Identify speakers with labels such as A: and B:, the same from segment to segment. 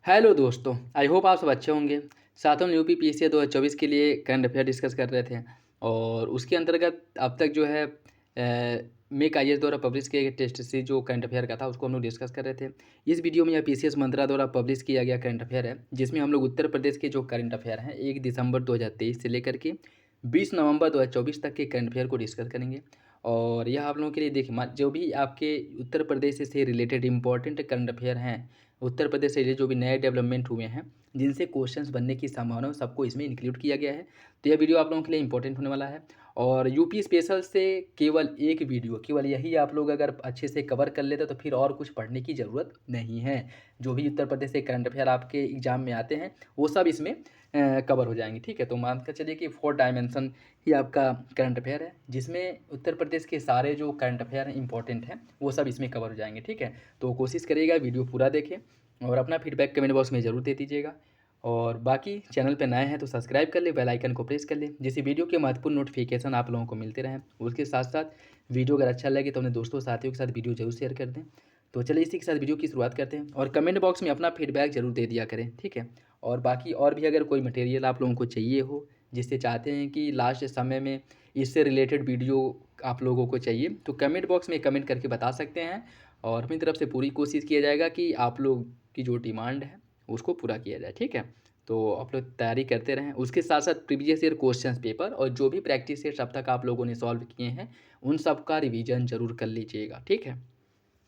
A: Hello दोस्तों, I hope आप सब अच्छे होंगे। साथ हम यूपी पीसीए 2024 के लिए करंट अफेयर डिस्कस कर रहे थे और उसके अंतर्गत अब तक जो है मेक आईएएस द्वारा पब्लिश किए गए टेस्ट से जो करंट अफेयर का था उसको हम लोग डिस्कस कर रहे थे। इस वीडियो में यह पीसीएस मंत्रा द्वारा पब्लिश किया गया करंट अफेयर है, जिसमें हम लोग उत्तर प्रदेश के जो करंट अफेयर हैं 1 दिसंबर 2023 से लेकर के 20 नवंबर 2024 तक के करंट अफेयर को डिस्कस करेंगे। और यह आप लोगों के लिए देखिए, जो भी आपके उत्तर प्रदेश से रिलेटेड इंपॉर्टेंट करंट अफेयर हैं, उत्तर प्रदेश से जो भी नए डेवलपमेंट हुए हैं, जिनसे क्वेश्चंस बनने की संभावना है, सबको इसमें इंक्लूड किया गया है। तो यह वीडियो आप लोगों के लिए इंपॉर्टेंट होने वाला है। और यूपी स्पेशल से केवल एक वीडियो, केवल यही आप लोग अगर अच्छे से कवर कर लेते तो फिर और कुछ पढ़ने की ज़रूरत नहीं है। जो भी उत्तर प्रदेश से करंट अफेयर आपके एग्जाम में आते हैं वो सब इसमें कवर हो जाएंगे। ठीक है, तो मान कर चलिए कि 4 डायमेंशन ही आपका करंट अफेयर है, जिसमें उत्तर प्रदेश के सारे जो करंट अफेयर हैं इंपॉर्टेंट हैं वो सब इसमें कवर हो जाएंगे। ठीक है, तो कोशिश करिएगा वीडियो पूरा देखें और अपना फीडबैक कमेंट बॉक्स में ज़रूर दे दीजिएगा। और बाकी चैनल पे नए हैं तो सब्सक्राइब कर ले, बेल आइकन को प्रेस कर ले, जिससे वीडियो के महत्वपूर्ण नोटिफिकेशन आप लोगों को मिलते रहें। उसके साथ साथ वीडियो अगर अच्छा लगे तो अपने दोस्तों साथियों के साथ वीडियो जरूर शेयर कर दें। तो चलिए इसी के साथ वीडियो की शुरुआत करते हैं और कमेंट बॉक्स में अपना फीडबैक जरूर दे दिया करें। ठीक है, और बाकी और भी अगर कोई मटेरियल आप लोगों को चाहिए हो, जिससे चाहते हैं कि लास्ट समय में इससे रिलेटेड वीडियो आप लोगों को चाहिए, तो कमेंट बॉक्स में कमेंट करके बता सकते हैं और अपनी तरफ से पूरी कोशिश किया जाएगा कि आप लोग की जो डिमांड है उसको पूरा किया जाए। ठीक है, तो आप लोग तैयारी करते रहें। उसके साथ साथ प्रीवियस ईयर क्वेश्चन पेपर और जो भी प्रैक्टिस सेट्स अब तक आप लोगों ने सॉल्व किए हैं उन सब का रिवीजन जरूर कर लीजिएगा। ठीक है,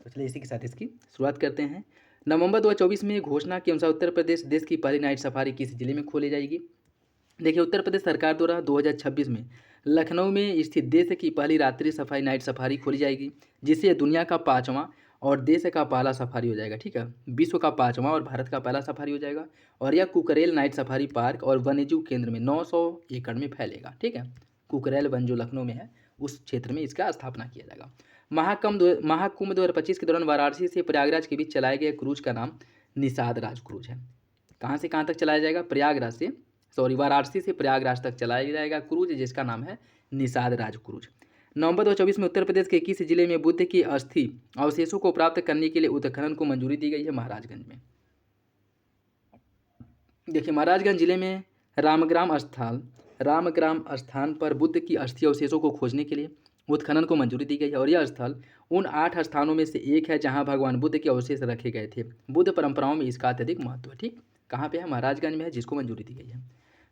A: तो चलिए इसी के साथ इसकी शुरुआत करते हैं। नवंबर 2024 में घोषणा के अनुसार उत्तर प्रदेश देश की पहली नाइट सफारी किस जिले में खोली जाएगी? देखिए, उत्तर प्रदेश सरकार द्वारा 2026 में लखनऊ में स्थित देश की पहली रात्रि सफारी नाइट सफारी खोली जाएगी, जिससे दुनिया का पाँचवां और देश का पहला सफारी हो जाएगा। ठीक है, विश्व का पाँचवां और भारत का पहला सफारी हो जाएगा। और यह कुकरेल नाइट सफारी पार्क और वन्यजीव केंद्र में 900 एकड़ में फैलेगा। ठीक है, कुकरेल वन जो लखनऊ में है उस क्षेत्र में इसका स्थापना किया जाएगा। महाकुंभ 2025 के दौरान वाराणसी से प्रयागराज के बीच चलाए गए क्रूज का नाम निषाद राज क्रूज है। कहाँ से कहाँ तक चलाया जाएगा? वाराणसी से प्रयागराज तक चलाया जाएगा क्रूज, जिसका नाम है निषाद राज क्रूज। नवंबर 2024 में उत्तर प्रदेश के किस जिले में बुद्ध की अस्थि अवशेषों को प्राप्त करने के लिए उत्खनन को मंजूरी दी गई है? महाराजगंज में। देखिए, महाराजगंज जिले में रामग्राम स्थान पर बुद्ध की अस्थि अवशेषों को खोजने के लिए उत्खनन को मंजूरी दी गई है और यह स्थल उन 8 स्थानों में से एक है जहां भगवान बुद्ध के अवशेष रखे गए थे। बुद्ध परंपराओं में इसका अत्यधिक महत्व है। ठीक, कहाँ पे है? महाराजगंज में है, जिसको मंजूरी दी गई है।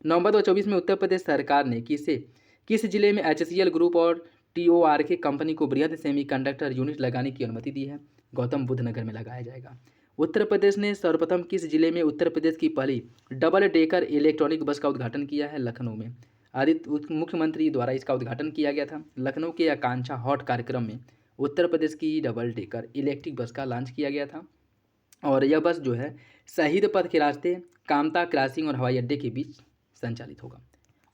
A: नवंबर 2024 में उत्तर प्रदेश सरकार ने किस जिले में HCL ग्रुप और TORK कंपनी को बृहद सेमीकंडक्टर यूनिट लगाने की अनुमति दी है? गौतम बुद्ध नगर में लगाया जाएगा। उत्तर प्रदेश ने सर्वप्रथम किस जिले में उत्तर प्रदेश की पहली डबल डेकर इलेक्ट्रॉनिक बस का उद्घाटन किया है? लखनऊ में। आदित्य मुख्यमंत्री द्वारा इसका उद्घाटन किया गया था। लखनऊ के आकांक्षा हॉट कार्यक्रम में उत्तर प्रदेश की डबल डेकर इलेक्ट्रिक बस का लॉन्च किया गया था और यह बस जो है शहीद पथ के रास्ते कामता क्रॉसिंग और हवाई अड्डे के बीच संचालित होगा।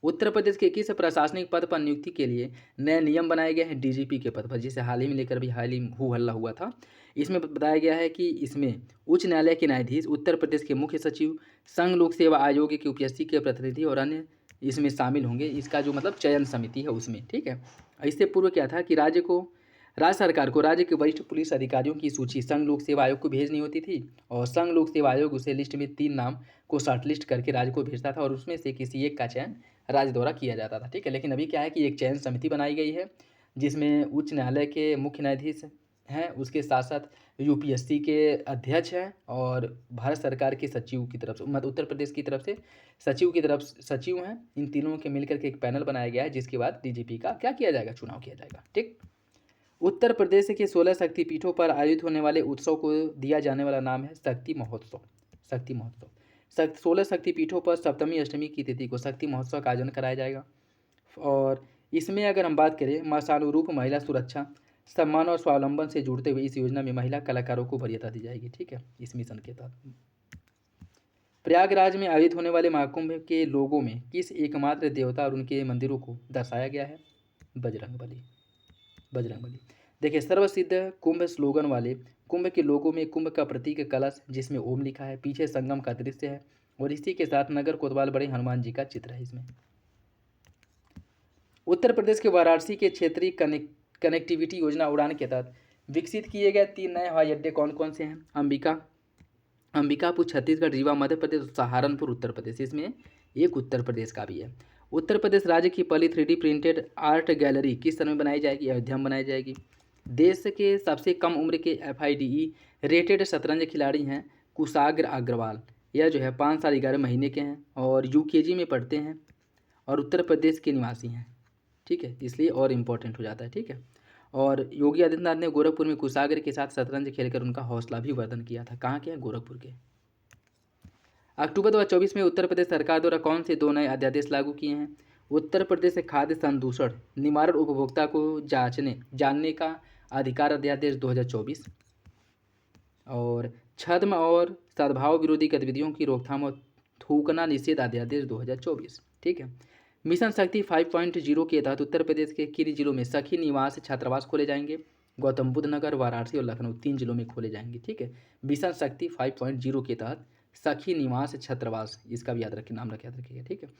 A: उत्तर प्रदेश के किस प्रशासनिक पद पर नियुक्ति के लिए नए नियम बनाए गए हैं? DGP के पद पर, जिसे हाल ही में लेकर भी हाल ही हू हल्ला हुआ था। इसमें बताया गया है कि इसमें उच्च न्यायालय के न्यायाधीश, उत्तर प्रदेश के मुख्य सचिव, संघ लोक सेवा आयोग के UPSC के प्रतिनिधि और अन्य इसमें शामिल होंगे। इसका जो मतलब चयन समिति है उसमें। ठीक है, इससे पूर्व क्या था कि राज्य सरकार को राज्य के वरिष्ठ पुलिस अधिकारियों की सूची संघ लोक सेवा आयोग को भेजनी होती थी और संघ लोक सेवा आयोग उसे लिस्ट में 3 नाम को शॉर्टलिस्ट करके राज्य को भेजता था और उसमें से किसी एक का चयन राज्य द्वारा किया जाता था। ठीक है, लेकिन अभी क्या है कि एक चयन समिति बनाई गई है, जिसमें उच्च न्यायालय के मुख्य न्यायाधीश हैं, उसके साथ साथ UPSC के अध्यक्ष हैं और भारत सरकार के सचिव की तरफ से, मतलब उत्तर प्रदेश की तरफ से सचिव हैं। इन तीनों के मिलकर के एक पैनल बनाया गया है, जिसके बाद DGP का क्या किया जाएगा? चुनाव किया जाएगा। ठीक, उत्तर प्रदेश के 16 शक्तिपीठों पर आयोजित होने वाले उत्सव को दिया जाने वाला नाम है शक्ति महोत्सव। 16 शक्तिपीठों पर सप्तमी अष्टमी की तिथि को शक्ति महोत्सव का आयोजन कराया जाएगा और इसमें अगर हम बात करें मासानुरूप महिला सुरक्षा, सम्मान और स्वावलंबन से जुड़ते हुए इस योजना में महिला कलाकारों को वरीयता दी जाएगी। ठीक है, इस मिशन के तहत प्रयागराज में आयोजित होने वाले महाकुंभ के लोगों में किस एकमात्र देवता और उनके मंदिरों को दर्शाया गया है? बजरंगबली। देखिए, सर्वसिद्ध कुंभ स्लोगन वाले कुंभ के लोगों में कुंभ का प्रतीक कलश जिसमें ओम लिखा है, पीछे संगम का दृश्य है और इसी के साथ नगर कोतवाल बड़े हनुमान जी का चित्र है इसमें। उत्तर प्रदेश के वाराणसी के क्षेत्रीय कनेक्टिविटी योजना उड़ान के तहत विकसित किए गए 3 नए हवाई अड्डे कौन कौन से हैं? अंबिका, अंबिकापुर छत्तीसगढ़, रीवा मध्य प्रदेश, सहारनपुर उत्तर प्रदेश। इसमें एक उत्तर प्रदेश का भी है। उत्तर प्रदेश राज्य की पहली 3D प्रिंटेड आर्ट गैलरी किस सन में बनाई जाएगी? अयोध्या में बनाई जाएगी। देश के सबसे कम उम्र के FIDE रेटेड शतरंज खिलाड़ी हैं कुशाग्र अग्रवाल। यह जो है 5 साल 11 महीने के हैं और UKG में पढ़ते हैं और उत्तर प्रदेश के निवासी हैं। ठीक है, इसलिए और इम्पोर्टेंट हो जाता है। ठीक है, और योगी आदित्यनाथ ने गोरखपुर में कुशाग्र के साथ शतरंज खेलकर उनका हौसला भी वर्धन किया था। कहाँ के हैं? गोरखपुर के। अक्टूबर 2024 में उत्तर प्रदेश सरकार द्वारा कौन से 2 नए अध्यादेश लागू किए हैं? उत्तर प्रदेश से खाद्य संदूषण निवारण उपभोक्ता को जानने का अधिकार अध्यादेश 2024 और छद्म और सद्भाव विरोधी गतिविधियों की रोकथाम और थूकना निषेध अध्यादेश 2024। ठीक है, मिशन शक्ति 5.0 के तहत उत्तर प्रदेश के किन जिलों में सखी निवास छात्रावास खोले जाएंगे? गौतम बुद्ध नगर, वाराणसी और लखनऊ, 3 जिलों में खोले जाएंगे। ठीक है, मिशन शक्ति 5.0 के तहत सखी निवास छात्रावास, इसका भी याद रखिए, नाम याद रखिएगा। ठीक है,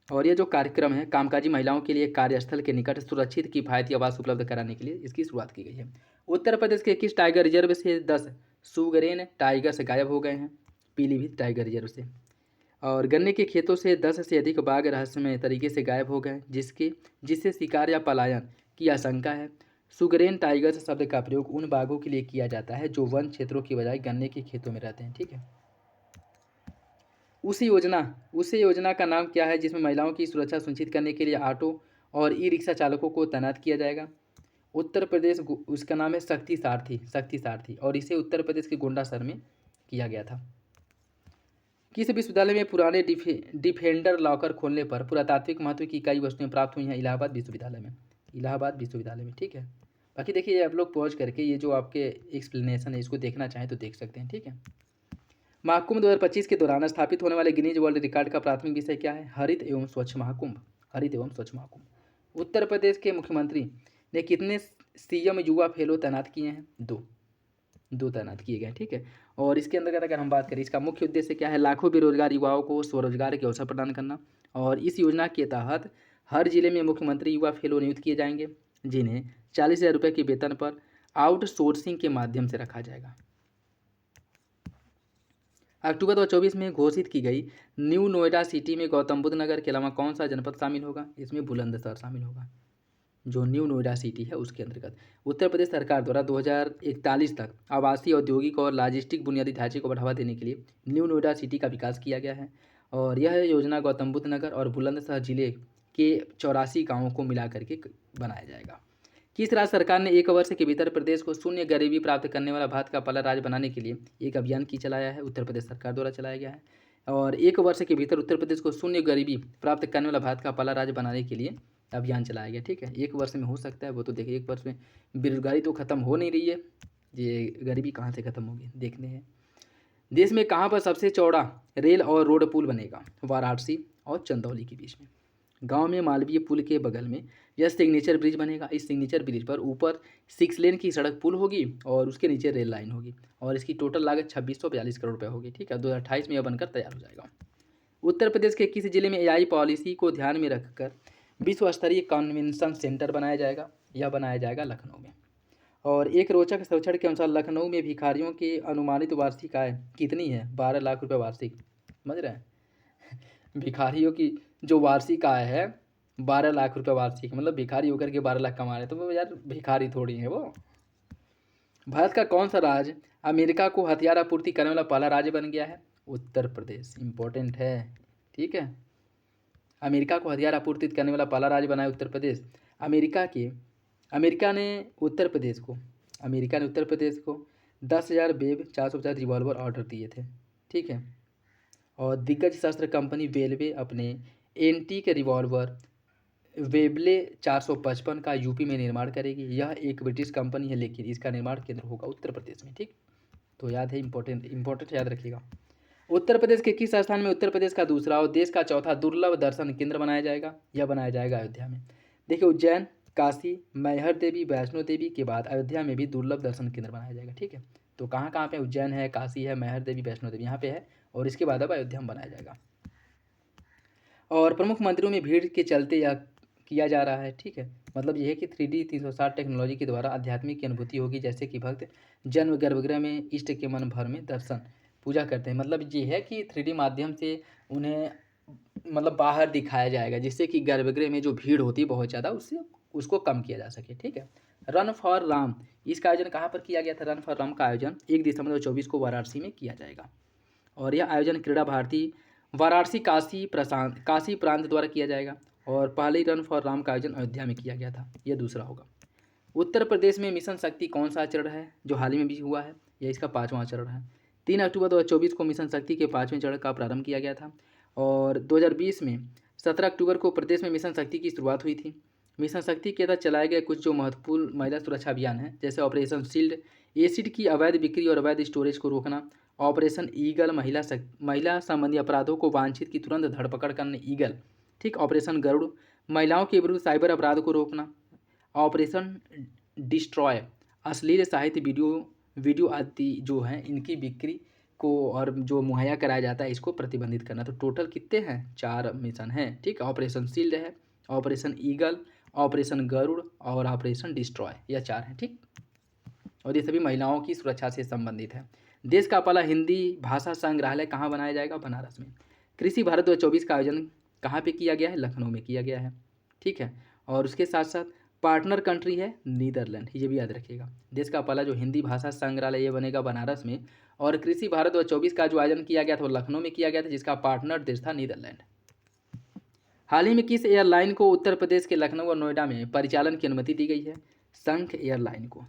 A: और ये जो कार्यक्रम है कामकाजी महिलाओं के लिए कार्यस्थल के निकट सुरक्षित किफायती आवास उपलब्ध कराने के लिए इसकी शुरुआत की गई है। उत्तर प्रदेश के किस टाइगर रिजर्व से 10 सुगरेन टाइगर्स गायब हो गए हैं? पीलीभीत टाइगर रिजर्व से। और गन्ने के खेतों से 10 से अधिक बाघ रहस्यमय तरीके से गायब हो गए जिससे शिकार या पलायन की आशंका है। सुगरेन टाइगर्स शब्द का प्रयोग उन बाघों के लिए किया जाता है जो वन क्षेत्रों की बजाय गन्ने के खेतों में रहते हैं। ठीक है, उसी योजना का नाम क्या है जिसमें महिलाओं की सुरक्षा सुनिश्चित करने के लिए ऑटो और ई-रिक्शा चालकों को तैनात किया जाएगा? उत्तर प्रदेश, उसका नाम है शक्ति सारथी, और इसे उत्तर प्रदेश के गोंडा शहर में किया गया था। किस विश्वविद्यालय में पुराने डिफेंडर लॉकर खोलने पर पुरातात्विक महत्व की कई वस्तुएं प्राप्त हुई हैं? इलाहाबाद विश्वविद्यालय में। ठीक है, बाकी देखिए आप लोग पॉज करके ये जो आपके एक्सप्लेनेशन है इसको देखना चाहें तो देख सकते हैं। ठीक है, महाकुंभ 2025 के दौरान स्थापित होने वाले गिनीज वर्ल्ड रिकॉर्ड का प्राथमिक विषय क्या है? हरित एवं स्वच्छ महाकुंभ। उत्तर प्रदेश के मुख्यमंत्री ने कितने CM युवा फेलो तैनात किए हैं? 2 तैनात किए गए। ठीक है, और इसके अंतर्गत अगर हम बात करें इसका मुख्य उद्देश्य क्या है? लाखों बेरोजगार युवाओं को स्वरोजगार के अवसर प्रदान करना। और इस योजना के तहत हर जिले में मुख्यमंत्री युवा फेलो नियुक्त किए जाएंगे जिन्हें 40,000 रुपये के वेतन पर आउटसोर्सिंग के माध्यम से रखा जाएगा। अक्टूबर 2024 में घोषित की गई न्यू नोएडा सिटी में गौतम बुद्ध नगर के अलावा कौन सा जनपद शामिल होगा? इसमें बुलंदशहर शामिल होगा। जो न्यू नोएडा सिटी है उसके अंतर्गत उत्तर प्रदेश सरकार द्वारा 2041 तक आवासीय, औद्योगिक और लॉजिस्टिक बुनियादी ढांचे को बढ़ावा देने के लिए न्यू नोएडा सिटी का विकास किया गया है। और यह योजना गौतम बुद्ध नगर और बुलंदशहर जिले के 84 गाँवों को मिला करके बनाया जाएगा। किस राज्य सरकार ने 1 वर्ष के भीतर प्रदेश को शून्य गरीबी प्राप्त करने वाला भारत का पहला राज्य बनाने के लिए एक अभियान की चलाया है? उत्तर प्रदेश सरकार द्वारा चलाया गया है। और 1 वर्ष के भीतर उत्तर प्रदेश को शून्य गरीबी प्राप्त करने वाला भारत का पहला राज्य बनाने के लिए अभियान चलाया गया। ठीक है, 1 वर्ष में हो सकता है, वो तो देखिए 1 वर्ष में बेरोजगारी तो खत्म हो नहीं रही है, ये गरीबी कहाँ से खत्म होगी देखने हैं। देश में कहाँ पर सबसे चौड़ा रेल और रोड पुल बनेगा? वाराणसी और चंदौली के बीच में। गांव में मालवीय पुल के बगल में यह सिग्नेचर ब्रिज बनेगा। इस सिग्नेचर ब्रिज पर ऊपर 6 लेन की सड़क पुल होगी और उसके नीचे रेल लाइन होगी और इसकी टोटल लागत 2642 करोड़ रुपये होगी। ठीक है, 2028 में यह बनकर तैयार हो जाएगा। उत्तर प्रदेश के किस जिले में AI पॉलिसी को ध्यान में रखकर विश्व स्तरीय कन्वेंशन सेंटर बनाया जाएगा? यह बनाया जाएगा लखनऊ में। और एक रोचक सर्वेक्षण के अनुसार लखनऊ में भिखारियों की अनुमानित वार्षिक आय कितनी है? 12 लाख रुपये वार्षिक। समझ रहे हैं? भिखारियों की जो वार्षिक आय है 12 लाख रुपये वार्षिक, मतलब भिखारी होकर के 12 लाख कमा रहे, तो वो यार भिखारी थोड़ी है वो। भारत का कौन सा राज्य अमेरिका को हथियार आपूर्ति करने वाला पहला राज्य बन गया है? उत्तर प्रदेश। इंपॉर्टेंट है। ठीक है, अमेरिका को हथियार आपूर्ति करने वाला पहला राज्य बना है उत्तर प्रदेश। अमेरिका ने उत्तर प्रदेश को 10,000 वेब 450 रिवॉल्वर ऑर्डर दिए थे। ठीक है, और दिग्गज शस्त्र कंपनी वेलवे अपने एंटीक रिवॉल्वर वेबले 455 का यूपी में निर्माण करेगी। यह एक ब्रिटिश कंपनी है लेकिन इसका निर्माण केंद्र होगा उत्तर प्रदेश में। ठीक, तो याद है, इंपॉर्टेंट याद रखिएगा। उत्तर प्रदेश के किस स्थान में उत्तर प्रदेश का दूसरा और देश का चौथा दुर्लभ दर्शन केंद्र बनाया जाएगा? यह बनाया जाएगा अयोध्या में। देखिए, उज्जैन, काशी, मैहर देवी, वैष्णो देवी के बाद अयोध्या में भी दुर्लभ दर्शन केंद्र बनाया जाएगा। ठीक है, तो कहाँ कहाँ पे? उज्जैन है, काशी है, मैहर देवी, वैष्णो देवी यहाँ पे है, और इसके बाद अब अयोध्या में बनाया जाएगा। और प्रमुख मंदिरों में भीड़ के चलते यह किया जा रहा है। ठीक है, मतलब ये है कि 3D 360 टेक्नोलॉजी के द्वारा आध्यात्मिक की अनुभूति होगी, जैसे कि भक्त जन्म गर्भगृह में इष्ट के मन भर में दर्शन पूजा करते हैं। मतलब ये है कि 3D माध्यम से उन्हें मतलब बाहर दिखाया जाएगा, जिससे कि गर्भगृह में जो भीड़ होती है बहुत ज़्यादा, उससे उसको कम किया जा सके। ठीक है, रन फॉर राम, इसका आयोजन कहाँ पर किया गया था? रन फॉर राम का आयोजन 1 दिसंबर 2024 को वाराणसी में किया जाएगा। और यह आयोजन क्रीड़ा भारती वाराणसी काशी प्रांत द्वारा किया जाएगा। और पहले रन फॉर राम का आयोजन अयोध्या में किया गया था, यह दूसरा होगा। उत्तर प्रदेश में मिशन शक्ति कौन सा चरण है जो हाल ही में भी हुआ है? यह इसका 5वां चरण है। 3 अक्टूबर 2024 को मिशन शक्ति के 5वें चरण का प्रारंभ किया गया था। और 2020 में 17 अक्टूबर को प्रदेश में मिशन शक्ति की शुरुआत हुई थी। मिशन शक्ति के तहत चलाए गए कुछ जो महत्वपूर्ण महिला सुरक्षा अभियान हैं, जैसे ऑपरेशन शील्ड, एसिड की अवैध बिक्री और अवैध स्टोरेज को रोकना, ऑपरेशन ईगल, महिला संबंधी अपराधों को वांछित की तुरंत धरपकड़ करने ईगल, ठीक, ऑपरेशन गरुड़, महिलाओं के विरुद्ध साइबर अपराध को रोकना, ऑपरेशन डिस्ट्रॉय, अश्लील साहित्य वीडियो आदि जो हैं इनकी बिक्री को और जो मुहैया कराया जाता है इसको प्रतिबंधित करना। तो टोटल कितने हैं? 4 मिशन हैं। ठीक, ऑपरेशन शील्ड है, ऑपरेशन ईगल, ऑपरेशन गरुड़ और ऑपरेशन डिस्ट्रॉय, यह 4 हैं। ठीक, और ये सभी महिलाओं की सुरक्षा से संबंधित है। देश का पहला हिंदी भाषा संग्रहालय कहाँ बनाया जाएगा? बनारस में। कृषि भारत 2024 का आयोजन कहाँ पे किया गया है? लखनऊ में किया गया है। ठीक है, और उसके साथ साथ पार्टनर कंट्री है नीदरलैंड, ये भी याद रखिएगा। देश का पहला जो हिंदी भाषा संग्रहालय ये बनेगा बनारस में। और कृषि भारत 2024 का जो आयोजन किया गया था वो लखनऊ में किया गया था, जिसका पार्टनर देश था नीदरलैंड। हाल ही में किस एयरलाइन को उत्तर प्रदेश के लखनऊ और नोएडा में परिचालन की अनुमति दी गई है? संख एयरलाइन को,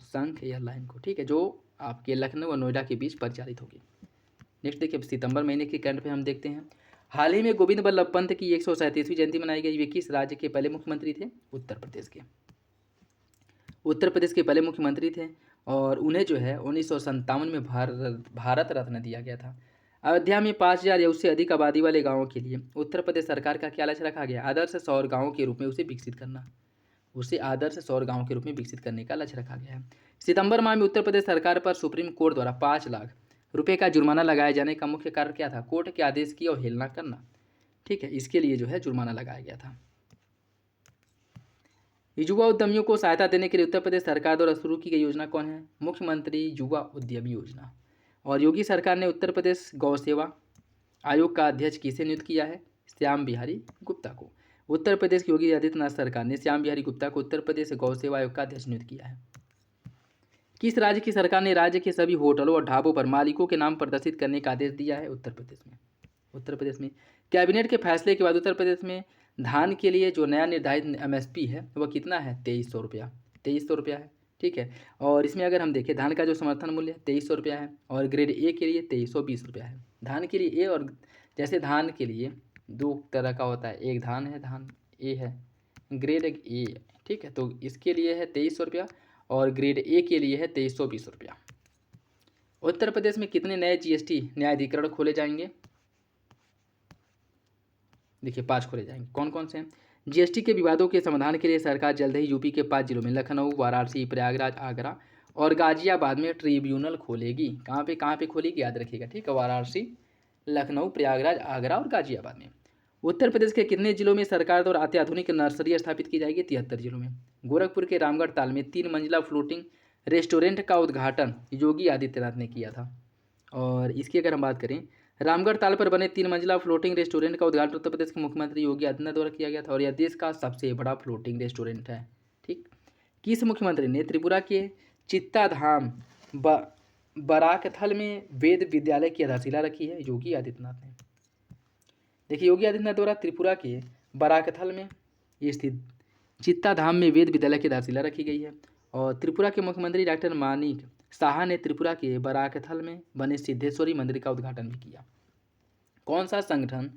A: ठीक है, जो आपके लखनऊ और नोएडा के बीच परिचालित होगी। नेक्स्ट देखिए, सितंबर महीने के कैलेंडर पे हम देखते हैं। हाल ही में गोविंद बल्लभ पंत की 137वीं जयंती मनाई गई। वे किस राज्य के पहले मुख्यमंत्री थे? उत्तर प्रदेश के पहले मुख्यमंत्री थे। और उन्हें जो है 1957 में भारत रत्न दिया गया था। अयोध्या में 5000 या उससे अधिक आबादी वाले गाँवों के लिए उत्तर प्रदेश सरकार का क्या लक्ष्य रखा गया? आदर्श सौर गाँव के रूप में उसे विकसित करने का लक्ष्य रखा गया है। सितंबर माह में उत्तर प्रदेश सरकार पर सुप्रीम कोर्ट द्वारा 5 लाख रुपए का जुर्माना लगाए जाने का मुख्य कारण क्या था? कोर्ट के आदेश की अवहेलना करना। ठीक है, इसके लिए जो है जुर्माना लगाया गया था। युवा उद्यमियों को सहायता देने के लिए उत्तर प्रदेश सरकार द्वारा शुरू की गई योजना कौन है? मुख्यमंत्री युवा उद्यमी योजना। और योगी सरकार ने उत्तर प्रदेश गौ सेवा आयोग का अध्यक्ष किसे नियुक्त किया है? श्याम बिहारी गुप्ता को। उत्तर प्रदेश की योगी आदित्यनाथ सरकार ने श्याम बिहारी गुप्ता को उत्तर प्रदेश गौ सेवा आयोग का अध्यक्ष नियुक्त किया है। किस राज्य की सरकार ने राज्य के सभी होटलों और ढाबों पर मालिकों के नाम प्रदर्शित करने का आदेश दिया है? उत्तर प्रदेश में। कैबिनेट के फैसले के बाद उत्तर प्रदेश में धान के लिए जो नया निर्धारित MSP है वह कितना है? 2300 रुपया। 2300 रुपया है। ठीक है, और इसमें अगर हम देखें धान का जो समर्थन मूल्य 2300 रुपया है और ग्रेड ए के लिए 2320 रुपया है। धान के लिए ए, और जैसे धान के लिए 2 तरह का होता है, एक धान ए है, ग्रेड ए। ठीक है, तो इसके लिए है 2300 रुपया और ग्रेड ए के लिए है 2320 रुपया। उत्तर प्रदेश में कितने नए GST न्यायाधिकरण खोले जाएंगे? देखिए 5 खोले जाएंगे। कौन कौन से हैं? GST के विवादों के समाधान के लिए सरकार जल्द ही यूपी के 5 जिलों में लखनऊ, वाराणसी, प्रयागराज, आगरा और गाजियाबाद में ट्रिब्यूनल खोलेगी। कहाँ पे खोलेगी? याद रखिएगा। ठीक है, वाराणसी, लखनऊ, प्रयागराज, आगरा और गाजियाबाद में। उत्तर प्रदेश के कितने जिलों में सरकार द्वारा अत्याधुनिक नर्सरी स्थापित की जाएगी? 73 जिलों में। गोरखपुर के रामगढ़ ताल में 3 मंजिला फ्लोटिंग रेस्टोरेंट का उद्घाटन योगी आदित्यनाथ ने किया था। और इसकी अगर हम बात करें, रामगढ़ ताल पर बने 3 मंजिला फ्लोटिंग रेस्टोरेंट का उद्घाटन उत्तर प्रदेश के मुख्यमंत्री योगी आदित्यनाथ द्वारा किया गया था और यह देश का सबसे बड़ा फ्लोटिंग रेस्टोरेंट है। ठीक, किस मुख्यमंत्री ने त्रिपुरा के चित्ताधाम बराकथल में वेद विद्यालय की आधारशिला रखी है? योगी आदित्यनाथ ने। देखिए, योगी आदित्यनाथ द्वारा त्रिपुरा के बराकथल में स्थित चित्ताधाम में वेद विद्यालय की आधारशिला रखी गई है। और त्रिपुरा के मुख्यमंत्री डॉक्टर मानिक साहा ने त्रिपुरा के बराकथल में बने सिद्धेश्वरी मंदिर का उद्घाटन भी किया। कौन सा संगठन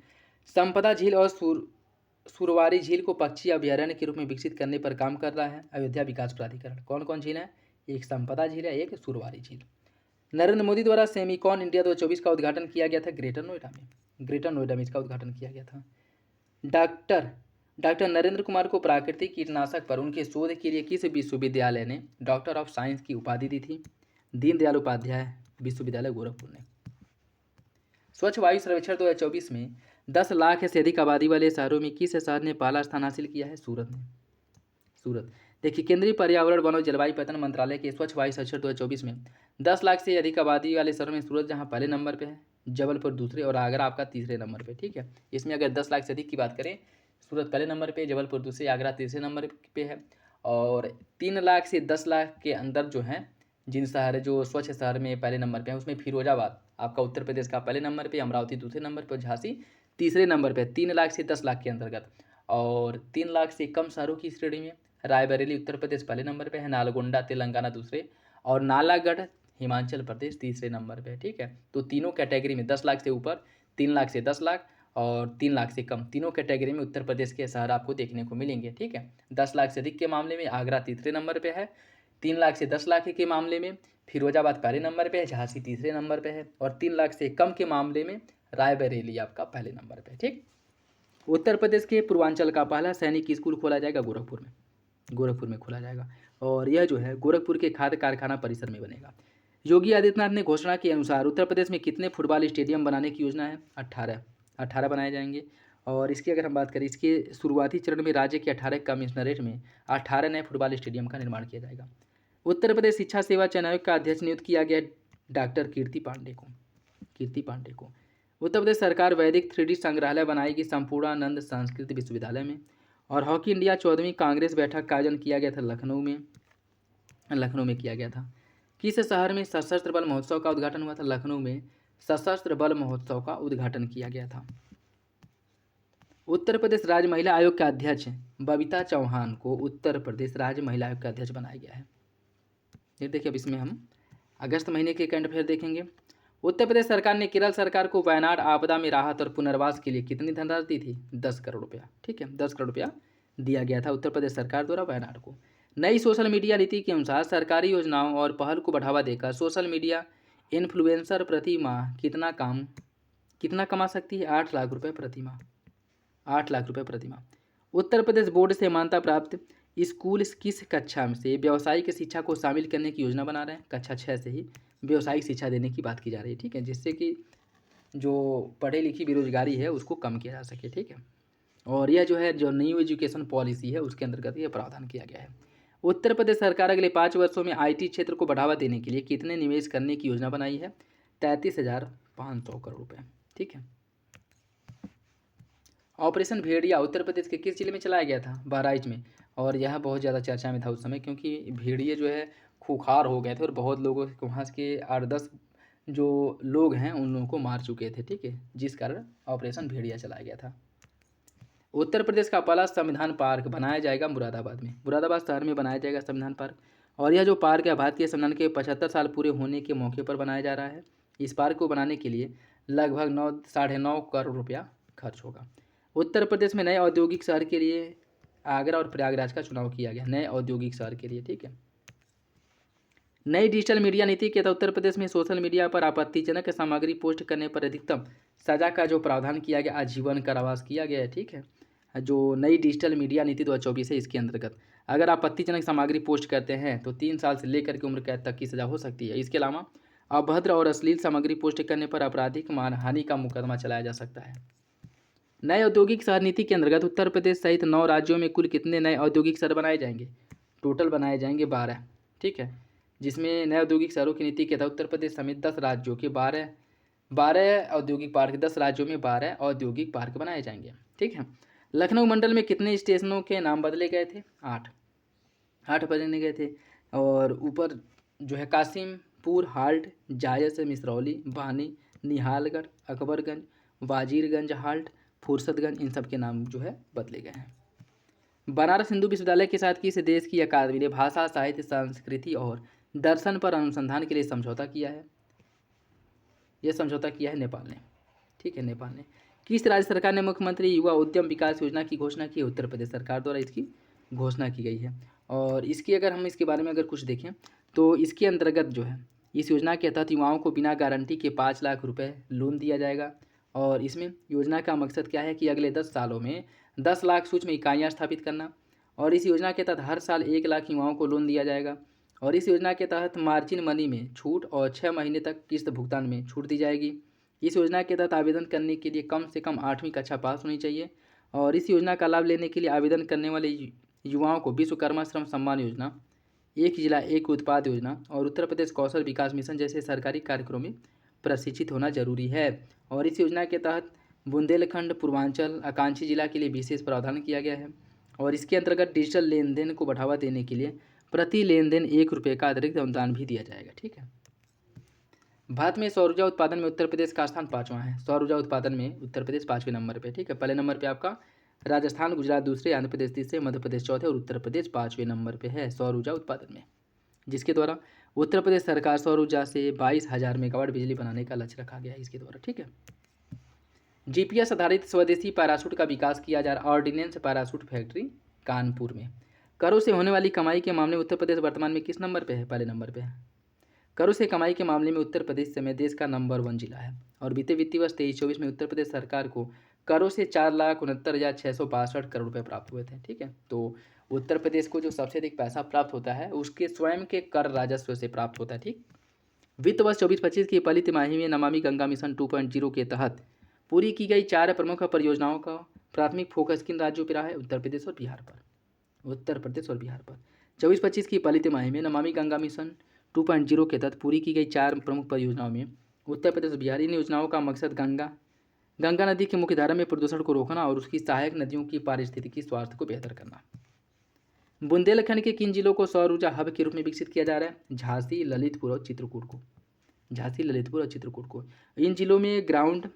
A: संपदा झील और सुरवारी झील को पक्षी अभ्यारण्य के रूप में विकसित करने पर काम कर रहा है? अयोध्या विकास प्राधिकरण। कौन कौन झील है? एक संपदा झील है, एक सुरवारी झील। नरेंद्र मोदी द्वारा सेमिकॉन इंडिया 2024 का उद्घाटन किया गया था ग्रेटर नोएडा में इसका उद्घाटन किया गया था। डॉक्टर नरेंद्र कुमार को प्राकृतिक कीटनाशक पर उनके शोध के लिए किस विश्वविद्यालय ने डॉक्टर ऑफ साइंस की उपाधि दी थी? दीनदयाल उपाध्याय विश्वविद्यालय गोरखपुर ने। स्वच्छ वायु सर्वेक्षण 2024 में 10 लाख से अधिक आबादी वाले शहरों में किस शहर ने पहला स्थान हासिल किया है? सूरत ने। सूरत। देखिए, केंद्रीय पर्यावरण वन और जलवायु परिवर्तन मंत्रालय के स्वच्छ वायु सर्वेक्षण 2024 में 10 लाख से अधिक आबादी वाले शहरों में सूरत जहां पहले नंबर पे है, जबलपुर दूसरे और आगरा आपका तीसरे नंबर पे। ठीक है, इसमें अगर 10 लाख से अधिक की बात करें, सूरत पहले नंबर पे, जबलपुर दूसरे, आगरा तीसरे नंबर पे है। और 3 लाख से 10 लाख के अंदर जो है, जिन शहर जो स्वच्छ शहर में पहले नंबर पे है, उसमें फिरोजाबाद आपका उत्तर प्रदेश का पहले नंबर पे, अमरावती दूसरे नंबर पे, झांसी तीसरे नंबर पे, 3 लाख से 10 लाख के अंतर्गत। और 3 लाख से कम शहरों की श्रेणी में रायबरेली उत्तर प्रदेश पहले नंबर पे है, नालगोंडा तेलंगाना दूसरे, और नालागढ़ हिमाचल प्रदेश तीसरे नंबर पे है। ठीक है, तो तीनों कैटेगरी में 10 लाख से ऊपर, 3 लाख से 10 लाख और 3 लाख से कम, तीनों कैटेगरी में उत्तर प्रदेश के शहर आपको देखने को मिलेंगे। ठीक है, 10 लाख से अधिक के मामले में आगरा तीसरे नंबर पे है, 3 लाख से 10 लाख के मामले में फिरोजाबाद पहले नंबर पे है, झांसी तीसरे नंबर पे है, और 3 लाख से कम के मामले में रायबरेली आपका पहले नंबर पे है। ठीक, उत्तर प्रदेश के पूर्वांचल का पहला सैनिक स्कूल खोला जाएगा गोरखपुर में। गोरखपुर में खोला जाएगा, और यह जो है गोरखपुर के खाद्य कारखाना परिसर में बनेगा। योगी आदित्यनाथ ने घोषणा के अनुसार उत्तर प्रदेश में कितने फुटबॉल स्टेडियम बनाने की योजना है? 18 बनाए जाएंगे। और इसकी अगर हम बात करें, इसके शुरुआती चरण में राज्य के 18 कमिश्नरेट में 18 नए फुटबॉल स्टेडियम का निर्माण किया जाएगा। उत्तर प्रदेश शिक्षा सेवा चयन आयोग का अध्यक्ष नियुक्त किया गया डॉक्टर कीर्ति पांडे को। उत्तर प्रदेश सरकार वैदिक 3D संग्रहालय बनाएगी संपूर्णानंद संस्कृत विश्वविद्यालय में। और हॉकी इंडिया 14वीं कांग्रेस बैठक का आयोजन किया गया था लखनऊ में किया गया था। किस शहर में सशस्त्र बल महोत्सव का उद्घाटन हुआ था? लखनऊ में सशस्त्र बल महोत्सव का उद्घाटन किया गया था। उत्तर प्रदेश राज्य महिला आयोग के अध्यक्ष बबीता चौहान को उत्तर प्रदेश राज्य महिला आयोग का अध्यक्ष बनाया गया है। ये देखिए, अब इसमें हम अगस्त महीने के करंट अफेयर देखेंगे। उत्तर प्रदेश सरकार ने केरल सरकार को वायनाड आपदा में राहत और पुनर्वास के लिए कितनी धनराशि दी थी? 10 करोड़ रुपया। ठीक है, 10 करोड़ रुपया दिया गया था उत्तर प्रदेश सरकार द्वारा वायनाड को। नई सोशल मीडिया नीति के अनुसार सरकारी योजनाओं और पहल को बढ़ावा देकर सोशल मीडिया इन्फ्लुएंसर प्रति माह कितना कमा सकती है? 8 लाख रुपये प्रति माह। 8 लाख रुपये प्रति माह। उत्तर प्रदेश बोर्ड से मान्यता प्राप्त स्कूल किस कक्षा से व्यावसायिक शिक्षा को शामिल करने की योजना बना रहे हैं? कक्षा 6 से ही व्यावसायिक शिक्षा देने की बात की जा रही है। ठीक है, जिससे कि जो पढ़े लिखी बेरोजगारी है उसको कम किया जा सके। ठीक है, और यह जो है जो न्यू एजुकेशन पॉलिसी है उसके अंतर्गत यह प्रावधान किया गया है। उत्तर प्रदेश सरकार अगले 5 वर्षों में IT क्षेत्र को बढ़ावा देने के लिए कितने निवेश करने की योजना बनाई है? 33,500 करोड़ रुपये। ठीक है, ऑपरेशन भेड़िया उत्तर प्रदेश के किस जिले में चलाया गया था? बहराइच में। और यह बहुत ज़्यादा चर्चा में था उस समय, क्योंकि भेड़िए जो है खूंखार हो गए थे और बहुत लोगों को वहाँ के 8-10 जो लोग हैं उन लोगों को मार चुके थे। ठीक है, जिस कारण ऑपरेशन भेड़िया चलाया गया था। उत्तर प्रदेश का पहला संविधान पार्क बनाया जाएगा मुरादाबाद में। मुरादाबाद शहर में बनाया जाएगा संविधान पार्क। और यह जो पार्क है भारतीय संविधान के 75 साल पूरे होने के मौके पर बनाया जा रहा है। इस पार्क को बनाने के लिए लगभग 9-9.5 करोड़ रुपया खर्च होगा। उत्तर प्रदेश में नए औद्योगिक शहर के लिए आगरा और प्रयागराज का चुनाव किया गया, नए औद्योगिक शहर के लिए। ठीक है, नई डिजिटल मीडिया नीति के तहत उत्तर प्रदेश में सोशल मीडिया पर आपत्तिजनक सामग्री पोस्ट करने पर अधिकतम सजा का जो प्रावधान किया गया, आजीवन कारावास किया गया है। ठीक है, जो नई डिजिटल मीडिया नीति 2024 है इसके अंतर्गत अगर आपत्तिजनक सामग्री पोस्ट करते हैं तो 3 साल से लेकर के उम्र कैद तक की सजा हो सकती है। इसके अलावा अभद्र और अश्लील सामग्री पोस्ट करने पर आपराधिक मानहानि का मुकदमा चलाया जा सकता है। नए औद्योगिक शहर नीति के अंतर्गत उत्तर प्रदेश सहित 9 राज्यों में कुल कितने नए औद्योगिक शहर बनाए जाएंगे? टोटल बनाए जाएंगे 12। ठीक है, जिसमें नए औद्योगिक शहरों की नीति के तहत उत्तर प्रदेश समेत 10 राज्यों के 12 औद्योगिक पार्क, 10 राज्यों में 12 औद्योगिक पार्क बनाए जाएंगे। ठीक है, लखनऊ मंडल में कितने स्टेशनों के नाम बदले गए थे? 8 बदलने गए थे। और ऊपर जो है कासिमपुर हाल्ट, जायस मिसरौली, बानी, निहालगढ़, अकबरगंज, वाजीरगंज हाल्ट, फुर्सतगंज, इन सब के नाम जो है बदले गए हैं। बनारस हिंदू विश्वविद्यालय के साथ किस देश की अकादमी ने भाषा, साहित्य, संस्कृति और दर्शन पर अनुसंधान के लिए समझौता किया है? यह समझौता किया है नेपाल ने। ठीक है, नेपाल ने। किस राज्य सरकार ने मुख्यमंत्री युवा उद्यम विकास योजना की घोषणा की? उत्तर प्रदेश सरकार द्वारा इसकी घोषणा की गई है। और इसकी अगर हम इसके बारे में अगर कुछ देखें तो इसके अंतर्गत जो है इस योजना के तहत युवाओं को बिना गारंटी के 5 लाख रुपये लोन दिया जाएगा। और इसमें योजना का मकसद क्या है कि अगले 10 सालों में 10 लाख सूक्ष्म इकाइयाँ स्थापित करना। और इस योजना के तहत हर साल 1 लाख युवाओं को लोन दिया जाएगा। और इस योजना के तहत मार्जिन मनी में छूट और 6 महीने तक किस्त भुगतान में छूट दी जाएगी। इस योजना के तहत आवेदन करने के लिए कम से कम 8वीं कक्षा पास होनी चाहिए और इस योजना का लाभ लेने के लिए आवेदन करने वाले युवाओं को विश्वकर्मा श्रम सम्मान योजना, एक जिला एक उत्पाद योजना और उत्तर प्रदेश कौशल विकास मिशन जैसे सरकारी कार्यक्रमों में प्रशिक्षित होना जरूरी है। और इस योजना के तहत बुंदेलखंड, पूर्वांचल, आकांक्षी जिला के लिए विशेष प्रावधान किया गया है और इसके अंतर्गत डिजिटल लेन देन को बढ़ावा देने के लिए प्रति लेन देन 1 रुपये का अतिरिक्त अनुदान भी दिया जाएगा। ठीक है। भारत में सौर ऊर्जा उत्पादन में उत्तर प्रदेश का स्थान 5वां है। सौर ऊर्जा उत्पादन में उत्तर प्रदेश 5वें नंबर पे। ठीक है। पहले नंबर पे आपका राजस्थान, गुजरात दूसरे, आंध्र प्रदेश तीसरे, मध्य प्रदेश चौथे और उत्तर प्रदेश 5वें नंबर पे है सौर ऊर्जा उत्पादन में, जिसके द्वारा उत्तर प्रदेश सरकार सौर ऊर्जा से 22,000 मेगावाट बिजली बनाने का लक्ष्य रखा गया है इसके द्वारा। ठीक है। जीपीएस आधारित स्वदेशी पैराशूट का विकास किया जा रहा। ऑर्डिनेंस पैराशूट फैक्ट्री कानपुर में। करों से होने वाली कमाई के मामले में उत्तर प्रदेश वर्तमान में किस नंबर पे है? पहले नंबर पे है। करों से कमाई के मामले में उत्तर प्रदेश समय देश का नंबर 1 जिला है और बीते वित्तीय वर्ष 23-24 में उत्तर प्रदेश सरकार को करों से 4,69,662 करोड़ रुपये प्राप्त हुए थे। ठीक है। तो उत्तर प्रदेश को जो सबसे अधिक पैसा प्राप्त होता है उसके स्वयं के कर राजस्व से प्राप्त होता है। ठीक। वित्त वर्ष 24-25 की पहली तिमाही में नमामि गंगा मिशन 2.0 के तहत पूरी की गई 4 प्रमुख परियोजनाओं का प्राथमिक फोकस किन राज्यों पर रहा है? उत्तर प्रदेश और बिहार पर। उत्तर प्रदेश और बिहार पर 24-25 की पहली तिमाही में नमामि गंगा मिशन 2.0 के तहत पूरी की गई 4 प्रमुख परियोजनाओं में उत्तर प्रदेश और बिहार। इन योजनाओं का मकसद गंगा नदी की मुख्य धारा में प्रदूषण को रोकना और उसकी सहायक नदियों की पारिस्थितिकी स्वास्थ्य को बेहतर करना। बुंदेलखंड के किन जिलों को सौर ऊर्जा हब के रूप में विकसित किया जा रहा है? झांसी, ललितपुर और चित्रकूट को। झांसी, ललितपुर और चित्रकूट को। इन जिलों में ground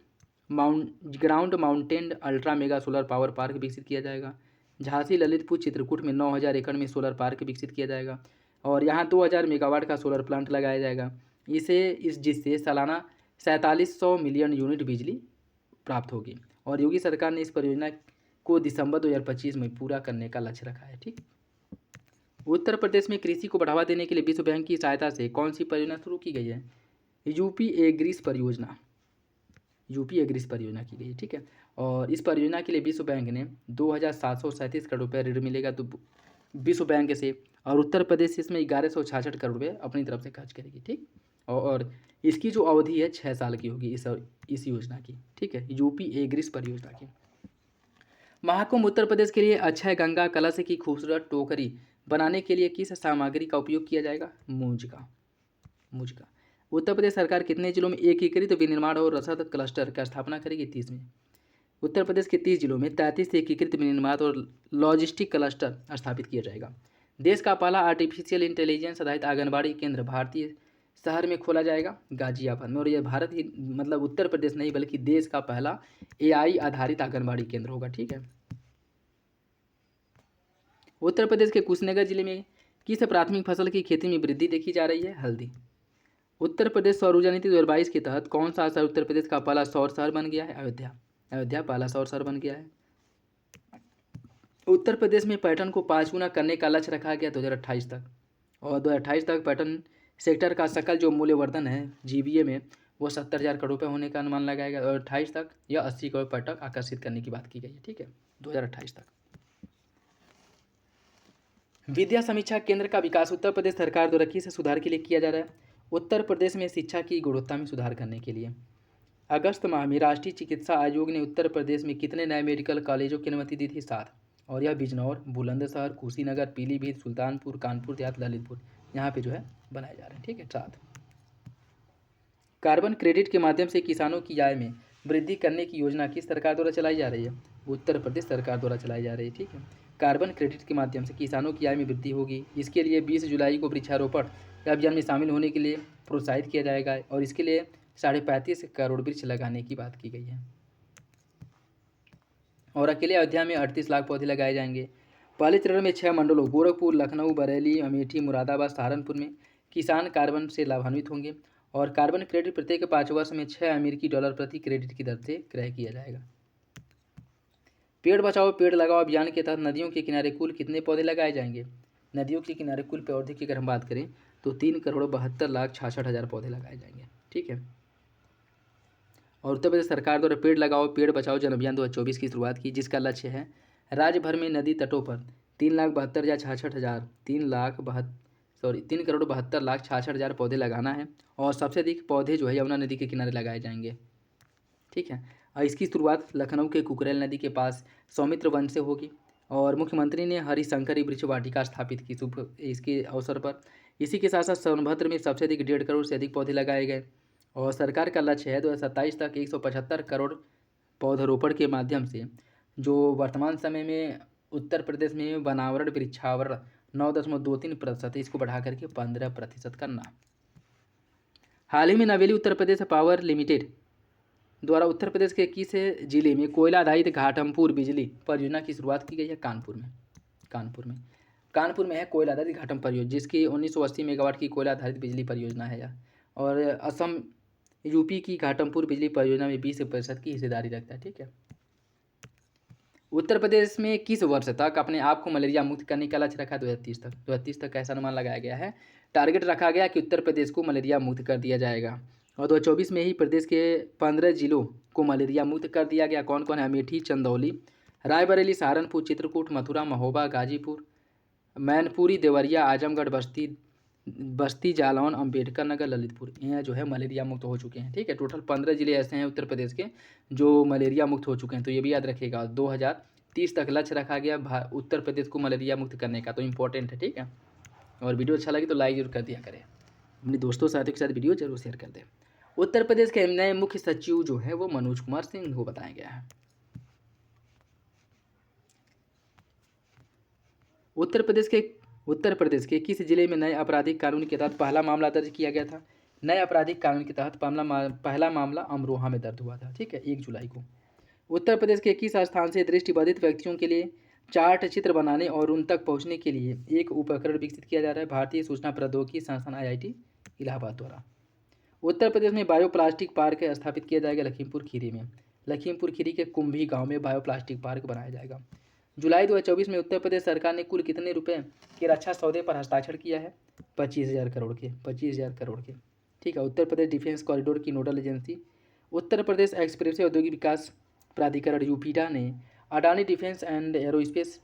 A: mounted ultra mega solar power park विकसित किया जाएगा। झांसी, ललितपुर, चित्रकूट में 9,000 एकड़ में सोलर पार्क विकसित किया जाएगा और यहाँ 2,000 मेगावाट का सोलर प्लांट लगाया जाएगा। जिससे सालाना 4700 मिलियन यूनिट बिजली प्राप्त होगी और योगी सरकार ने इस परियोजना को दिसंबर 2025 में पूरा करने का लक्ष्य रखा है। ठीक। उत्तर प्रदेश में कृषि को बढ़ावा देने के लिए विश्व बैंक की सहायता से कौन सी परियोजना शुरू की गई है? यूपी एग्रीस परियोजना। यूपी एग्रीस परियोजना की गई है। ठीक है। और इस परियोजना के लिए विश्व बैंक ने 2,737 करोड़ रुपये ऋण मिलेगा तो विश्व बैंक से, और उत्तर प्रदेश इसमें 1,166 करोड़ रुपये अपनी तरफ से खर्च करेगी। ठीक। और इसकी जो अवधि है 6 साल की होगी इस योजना की। ठीक है। यूपी एग्रीस परियोजना की। महाकुंभ उत्तर प्रदेश के लिए अक्षय गंगा कलश की खूबसूरत टोकरी बनाने के लिए किस सामग्री का उपयोग किया जाएगा? मूंज का। उत्तर प्रदेश सरकार कितने जिलों में एकीकृत विनिर्माण और रसद क्लस्टर का स्थापना करेगी? 30 में। उत्तर प्रदेश के 30 जिलों में 33 एकीकृत विनिर्माण और लॉजिस्टिक क्लस्टर स्थापित किया जाएगा। देश का पहला आर्टिफिशियल इंटेलिजेंस आधारित आंगनबाड़ी केंद्र भारतीय शहर में खोला जाएगा, गाजियाबाद में। और यह भारत ही मतलब उत्तर प्रदेश नहीं बल्कि देश का पहला AI आधारित आंगनबाड़ी केंद्र होगा। ठीक है। उत्तर प्रदेश के कुशीनगर जिले में किस प्राथमिक फसल की खेती में वृद्धि देखी जा रही है? हल्दी। उत्तर प्रदेश सौर ऊर्जा नीति 2022 के तहत कौन सा शहर उत्तर प्रदेश का पहला सौर शहर बन गया है? अयोध्या पहला सौर शहर बन गया है। उत्तर प्रदेश में पर्यटन को 5 गुना करने का लक्ष्य रखा गया 2028 तक और 2028 तक पर्यटन सेक्टर का सकल जो मूल्यवर्धन है GVA में वो 70,000 करोड़ रुपये होने का अनुमान लगाया गया और 28 तक यह 80 करोड़ पर्यटक आकर्षित करने की बात की गई है। ठीक है। 2028 तक। विद्या समीक्षा केंद्र का विकास उत्तर प्रदेश सरकार द्वारा किस सुधार के लिए किया जा रहा है? उत्तर प्रदेश में शिक्षा की गुणवत्ता में सुधार करने के लिए। अगस्त माह में राष्ट्रीय चिकित्सा आयोग ने उत्तर प्रदेश में कितने नए मेडिकल कॉलेजों की अनुमति दी थी? 7। और यह बिजनौर, बुलंदशहर, कुशीनगर, पीलीभीत, सुल्तानपुर, कानपुर देहात, ललितपुर यहाँ पे जो है बनाए जा रहे हैं। ठीक है। 7। कार्बन क्रेडिट के माध्यम से किसानों की आय में वृद्धि करने की योजना किस सरकार द्वारा चलाई जा रही है? उत्तर प्रदेश सरकार द्वारा चलाई जा रही है। ठीक है। कार्बन क्रेडिट के माध्यम से किसानों की आय में वृद्धि होगी। इसके लिए 20 जुलाई को वृक्षारोपण अभियान में शामिल होने के लिए प्रोत्साहित किया जाएगा और इसके लिए 35.5 करोड़ वृक्ष लगाने की बात की गई है। और अकेले अयोध्या में 38 लाख पौधे लगाए जाएंगे। पहले चरण में 6 मंडलों गोरखपुर, लखनऊ, बरेली, अमेठी, मुरादाबाद, सहारनपुर में किसान कार्बन से लाभान्वित होंगे और कार्बन क्रेडिट प्रत्येक 5 वर्ष में $6 प्रति क्रेडिट की दर से क्रय किया जाएगा। पेड़ बचाओ पेड़ लगाओ अभियान के तहत नदियों के किनारे कुल कितने पौधे लगाए जाएंगे? नदियों के किनारे कुल पौधे की अगर हम बात करें तो 3,72,66,000 पौधे लगाए जाएंगे। ठीक है। और उत्तर प्रदेश सरकार द्वारा पेड़ लगाओ पेड़ बचाओ जन अभियान 2024 की शुरुआत की, जिसका लक्ष्य है राज्य भर में नदी तटों पर 3,72,66,000 पौधे लगाना है और सबसे अधिक पौधे जो है यमुना नदी के किनारे लगाए जाएंगे। ठीक है। इसकी शुरुआत लखनऊ के कुकरेल नदी के पास सौमित्र वन से होगी और मुख्यमंत्री ने हरिशंकरी वृक्ष वाटिका स्थापित की शुभ इसके अवसर पर। इसी के साथ साथ सोनभद्र में सबसे अधिक 1.5 करोड़ से अधिक पौधे लगाए गए और सरकार का लक्ष्य है 2027 तक 175 करोड़ पौधरोपण के माध्यम से, जो वर्तमान समय में उत्तर प्रदेश में वनावरण वृक्षावरण 9.23% है, इसको बढ़ा करके 15% करना। हाल ही में नवेली उत्तर प्रदेश पावर लिमिटेड द्वारा उत्तर प्रदेश के किस जिले में कोयला आधारित घाटमपुर बिजली परियोजना की शुरुआत की गई है? कानपुर में है कोयला आधारित घाटम परियोजना, जिसकी 1980 मेगावाट की कोयला आधारित बिजली परियोजना है यह। और असम यूपी की घाटमपुर बिजली परियोजना में 20% की हिस्सेदारी रखता है। ठीक है। उत्तर प्रदेश में किस वर्ष तक अपने आप को मलेरिया मुक्त करने का लक्ष्य रखा? 2030 तक ऐसा अनुमान लगाया गया है। टारगेट रखा गया कि उत्तर प्रदेश को मलेरिया मुक्त कर दिया जाएगा और 2024 में ही प्रदेश के 15 जिलों को मलेरिया मुक्त कर दिया गया। कौन कौन है? अमेठी, चंदौली, रायबरेली, सहारनपुर, चित्रकूट, मथुरा, महोबा, गाजीपुर, मैनपुरी, देवरिया, आजमगढ़, बस्ती, जालौन, अम्बेडकर नगर, ललितपुर। यहाँ जो है मलेरिया मुक्त हो चुके हैं। ठीक है। टोटल 15 जिले ऐसे हैं उत्तर प्रदेश के जो मलेरिया मुक्त हो चुके हैं, तो ये भी याद रखिएगा। 2030 तक लक्ष्य रखा गया उत्तर प्रदेश को मलेरिया मुक्त करने का, तो इंपॉर्टेंट है। ठीक है। और वीडियो अच्छा लगे तो लाइक जरूर कर दिया करें, अपने दोस्तों साथियों के साथ वीडियो जरूर शेयर कर दें। उत्तर प्रदेश के नए मुख्य सचिव जो है वो मनोज कुमार सिंह को बताया गया है। उत्तर प्रदेश के किस जिले में नए आपराधिक कानून के तहत पहला मामला दर्ज किया गया था? नए आपराधिक कानून के तहत पहला मामला अमरोहा में दर्ज हुआ था। ठीक है, 1 जुलाई को। उत्तर प्रदेश के किस स्थान से दृष्टिबाधित व्यक्तियों के लिए चार्ट चित्र बनाने और उन तक पहुंचने के लिए एक उपकरण विकसित किया जा रहा है? भारतीय सूचना प्रौद्योगिकी संस्थान IIT इलाहाबाद द्वारा। उत्तर प्रदेश में बायोप्लास्टिक पार्क स्थापित किया जाएगा लखीमपुर खीरी में। लखीमपुर खीरी के कुंभी गांव में बायोप्लास्टिक पार्क बनाया जाएगा। जुलाई 2024 में उत्तर प्रदेश सरकार ने कुल कितने रुपए के रक्षा सौदे पर हस्ताक्षर किया है? 25,000 करोड़ के। 25,000 करोड़ के। ठीक है। उत्तर प्रदेश डिफेंस कॉरिडोर की nodal agency Uttar Pradesh express औद्योगिक विकास प्राधिकरण यूपीडा ने Adani defence and aerospace,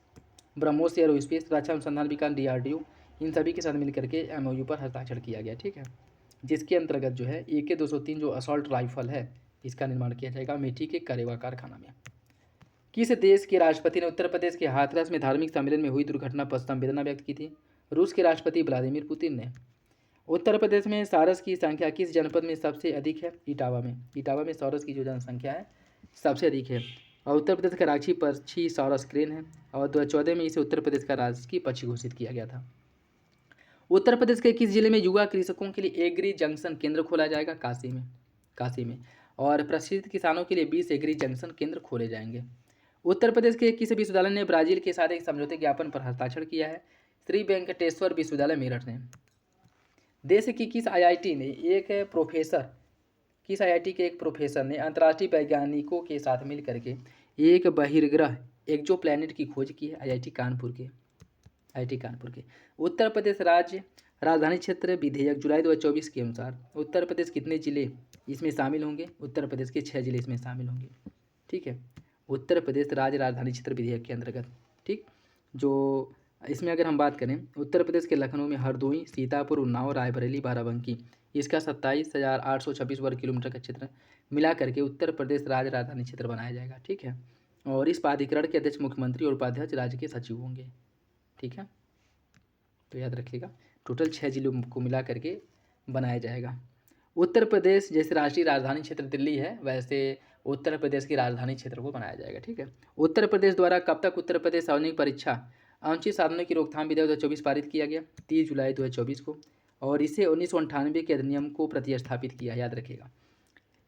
A: BrahMos aerospace, रक्षा अनुसंधान विकास DRDO, इन सभी के साथ मिलकर के MOU पर हस्ताक्षर किया गया। ठीक है। जिसके अंतर्गत जो है AK-203 जो असॉल्ट राइफल है, इसका निर्माण किया जाएगा अमेठी के करेवा कारखाना में। किस देश के राष्ट्रपति ने उत्तर प्रदेश के हाथरस में धार्मिक सम्मेलन में हुई दुर्घटना पर संवेदना व्यक्त की थी? रूस के राष्ट्रपति व्लादिमीर पुतिन ने। उत्तर प्रदेश में सारस की संख्या किस जनपद में सबसे अधिक है? इटावा में। इटावा में सारस की जो जनसंख्या है सबसे अधिक है और उत्तर प्रदेश का राष्ट्रीय पक्षी सारस क्रेन है और 2014 में इसे उत्तर प्रदेश का राजकीय पक्षी घोषित किया गया था। उत्तर प्रदेश के किस जिले में युवा कृषकों के लिए एग्री जंक्शन केंद्र खोला जाएगा? काशी में। और प्रशिक्षित किसानों के लिए 20 एग्री जंक्शन केंद्र खोले जाएंगे। उत्तर प्रदेश के किस विश्वविद्यालय ने ब्राजील के साथ एक समझौते ज्ञापन पर हस्ताक्षर किया है? श्री वेंकटेश्वर विश्वविद्यालय मेरठ ने। देश की किस IIT ने एक प्रोफेसर ने अंतर्राष्ट्रीय वैज्ञानिकों के साथ मिल करके एक बहिर्ग्रह एक्सोप्लैनेट की खोज की है? IIT कानपुर के। उत्तर प्रदेश राज्य राजधानी क्षेत्र विधेयक जुलाई 2024 के अनुसार उत्तर प्रदेश कितने जिले इसमें शामिल होंगे? उत्तर प्रदेश के 6 जिले इसमें शामिल होंगे। ठीक है। उत्तर प्रदेश राज्य राजधानी क्षेत्र विधेयक के अंतर्गत। ठीक। जो इसमें अगर हम बात करें उत्तर प्रदेश के लखनऊ में हरदोई, सीतापुर, उन्नाव, रायबरेली, बाराबंकी, इसका 27,826 वर्ग किलोमीटर का क्षेत्र मिला करके उत्तर प्रदेश राज्य राजधानी क्षेत्र बनाया जाएगा। ठीक है। और इस प्राधिकरण के अध्यक्ष मुख्यमंत्री और उपाध्यक्ष राज्य के सचिव होंगे। ठीक है, तो याद रखिएगा टोटल 6 जिलों को मिला करके बनाया जाएगा। उत्तर प्रदेश जैसे राष्ट्रीय राजधानी क्षेत्र दिल्ली है, वैसे उत्तर प्रदेश की राजधानी क्षेत्र को बनाया जाएगा। ठीक है। उत्तर प्रदेश द्वारा कब तक उत्तर प्रदेश सार्वजनिक परीक्षा अनुचित साधनों की रोकथाम विधेयक 2024 पारित किया गया? 30 जुलाई 2024 को। और इसे 1998 के अधिनियम को प्रतिस्थापित किया, याद रखिएगा।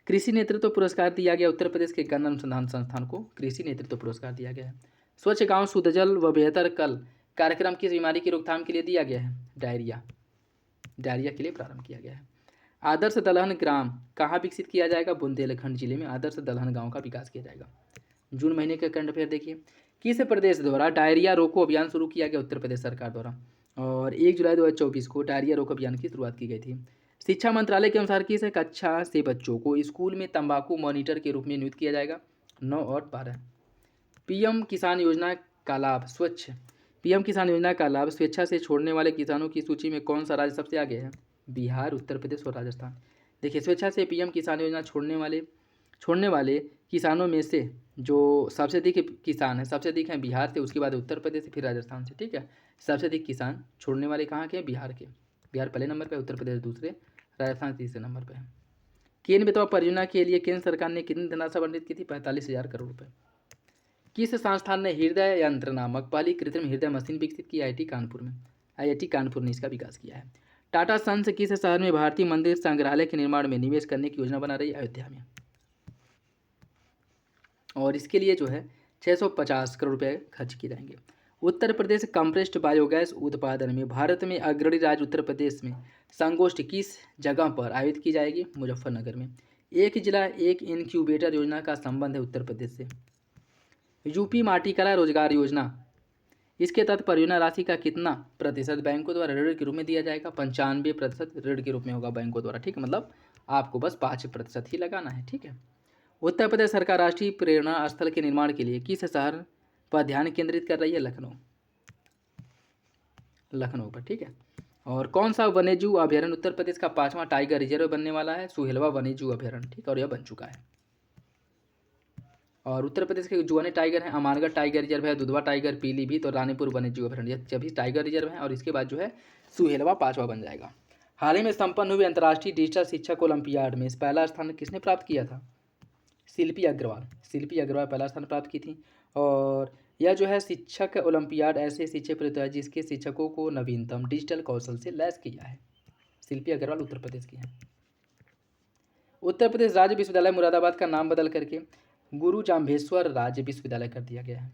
A: कृषि नेतृत्व पुरस्कार दिया गया उत्तर प्रदेश के गन्ना अनुसंधान संस्थान को, कृषि नेतृत्व पुरस्कार दिया गया है। स्वच्छ गांव शुद्ध जल व बेहतर कल कार्यक्रम किस बीमारी की रोकथाम के लिए दिया गया है? डायरिया के लिए प्रारंभ किया गया है। आदर्श दलहन ग्राम कहाँ विकसित किया जाएगा? बुंदेलखंड जिले में आदर्श दलहन गांव का विकास किया जाएगा। जून महीने का करंट अफेयर देखिए, किस प्रदेश द्वारा डायरिया रोको अभियान शुरू किया गया? उत्तर प्रदेश सरकार द्वारा। और 1 जुलाई 2024 को डायरिया रोको अभियान की शुरुआत की गई थी। शिक्षा मंत्रालय के अनुसार किस कक्षा से बच्चों को स्कूल में तंबाकू मॉनिटर के रूप में नियुक्त किया जाएगा? 9 और 12। पीएम किसान योजना का लाभ स्वेच्छा से छोड़ने वाले किसानों की सूची में कौन सा राज्य सबसे आगे है? बिहार, उत्तर प्रदेश और राजस्थान। देखिए, स्वेच्छा से PM किसान योजना छोड़ने वाले छोड़ने वाले किसानों में से जो सबसे अधिक किसान है, सबसे अधिक हैं बिहार से, उसके बाद उत्तर प्रदेश से, फिर राजस्थान से। ठीक है, सबसे अधिक किसान छोड़ने वाले कहाँ के हैं? बिहार के। बिहार पहले नंबर पे, उत्तर प्रदेश दूसरे, राजस्थान तीसरे नंबर पे है। केन बेतवा परियोजना के लिए केंद्र सरकार ने कितनी धनराशि आवंटित की थी? 45,000 करोड़ रुपए। किस संस्थान ने हृदय यंत्र नामक पहली कृत्रिम हृदय मशीन विकसित की? आईआईटी कानपुर में। आईआईटी कानपुर ने इसका विकास किया है। टाटा सन्स किस शहर में भारतीय मंदिर संग्रहालय के निर्माण में निवेश करने की योजना बना रही है? अयोध्या में। और इसके लिए जो है 650 करोड़ रुपए खर्च किए जाएंगे। उत्तर प्रदेश कंप्रेस्ड बायोगैस उत्पादन में भारत में अग्रणी राज्य उत्तर प्रदेश में संगोष्ठी किस जगह पर आयोजित की जाएगी? मुजफ्फरनगर में। एक जिला एक इनक्यूबेटर योजना का संबंध है उत्तर प्रदेश से। यूपी माटीकला रोजगार योजना, इसके तहत परियोजना राशि का कितना प्रतिशत बैंकों द्वारा ऋण के रूप में दिया जाएगा? 95% ऋण के रूप में होगा बैंकों द्वारा। ठीक है, मतलब आपको बस 5% ही लगाना है। ठीक है। उत्तर प्रदेश सरकार राष्ट्रीय प्रेरणा स्थल के निर्माण के लिए किस शहर पर ध्यान केंद्रित कर रही है? लखनऊ। लखनऊ पर। ठीक है। और कौन सा वन्यजीव अभ्यारण्य उत्तर प्रदेश का 5वां टाइगर रिजर्व बनने वाला है? सुहेलवा वन्यजीव अभ्यारण्य। ठीक है, और यह बन चुका है। और उत्तर प्रदेश के जो अन्य टाइगर हैं, अमानगढ़ टाइगर रिजर्व है, दुधवा टाइगर, पीलीभीत और रानीपुर वन्यजीव अभ्यारण्य, ये सभी टाइगर रिजर्व हैं। और इसके बाद जो है सुहेलवा 5वां बन जाएगा। हाल ही में संपन्न हुए अंतर्राष्ट्रीय डिजिटल शिक्षक ओलंपियाड में पहला स्थान किसने प्राप्त किया था? शिल्पी अग्रवाल। शिल्पी अग्रवाल पहला स्थान प्राप्त की थी। और यह जो है शिक्षक ओलंपियाड ऐसे शिक्षक प्रतियोगिता है जिसके शिक्षकों को नवीनतम डिजिटल कौशल से लैस किया है। शिल्पी अग्रवाल उत्तर प्रदेश की है। उत्तर प्रदेश राज्य विश्वविद्यालय मुरादाबाद का नाम बदल करके गुरु जाम्भेश्वर राज्य विश्वविद्यालय कर दिया गया है।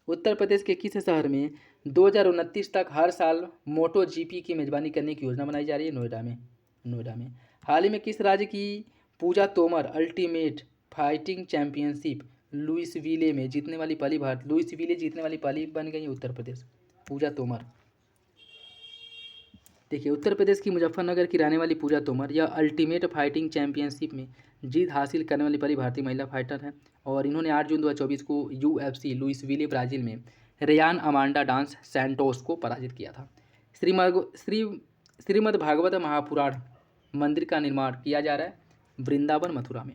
A: उत्तर प्रदेश के किस शहर में 2029 तक हर साल मोटो जीपी की मेजबानी करने की योजना बनाई जा रही है? नोएडा में। नोएडा में। हाल ही में किस राज्य की Puja Tomar ultimate fighting championship Louisville में जीतने वाली पहली लुइसविले जीतने वाली पहली बन गई? उत्तर प्रदेश। पूजा तोमर। देखिए, उत्तर प्रदेश की मुजफ्फरनगर की रहने वाली पूजा तोमर यह अल्टीमेट फाइटिंग चैंपियनशिप में जीत हासिल करने वाली पहली भारतीय महिला फाइटर है। और इन्होंने 8 जून 2024 को UFC लुइसविले ब्राज़ील में रेयान अमांडा डांस सैंटोस को पराजित किया था। श्रीमद् भागवत महापुराण मंदिर का निर्माण किया जा रहा है वृंदावन मथुरा में।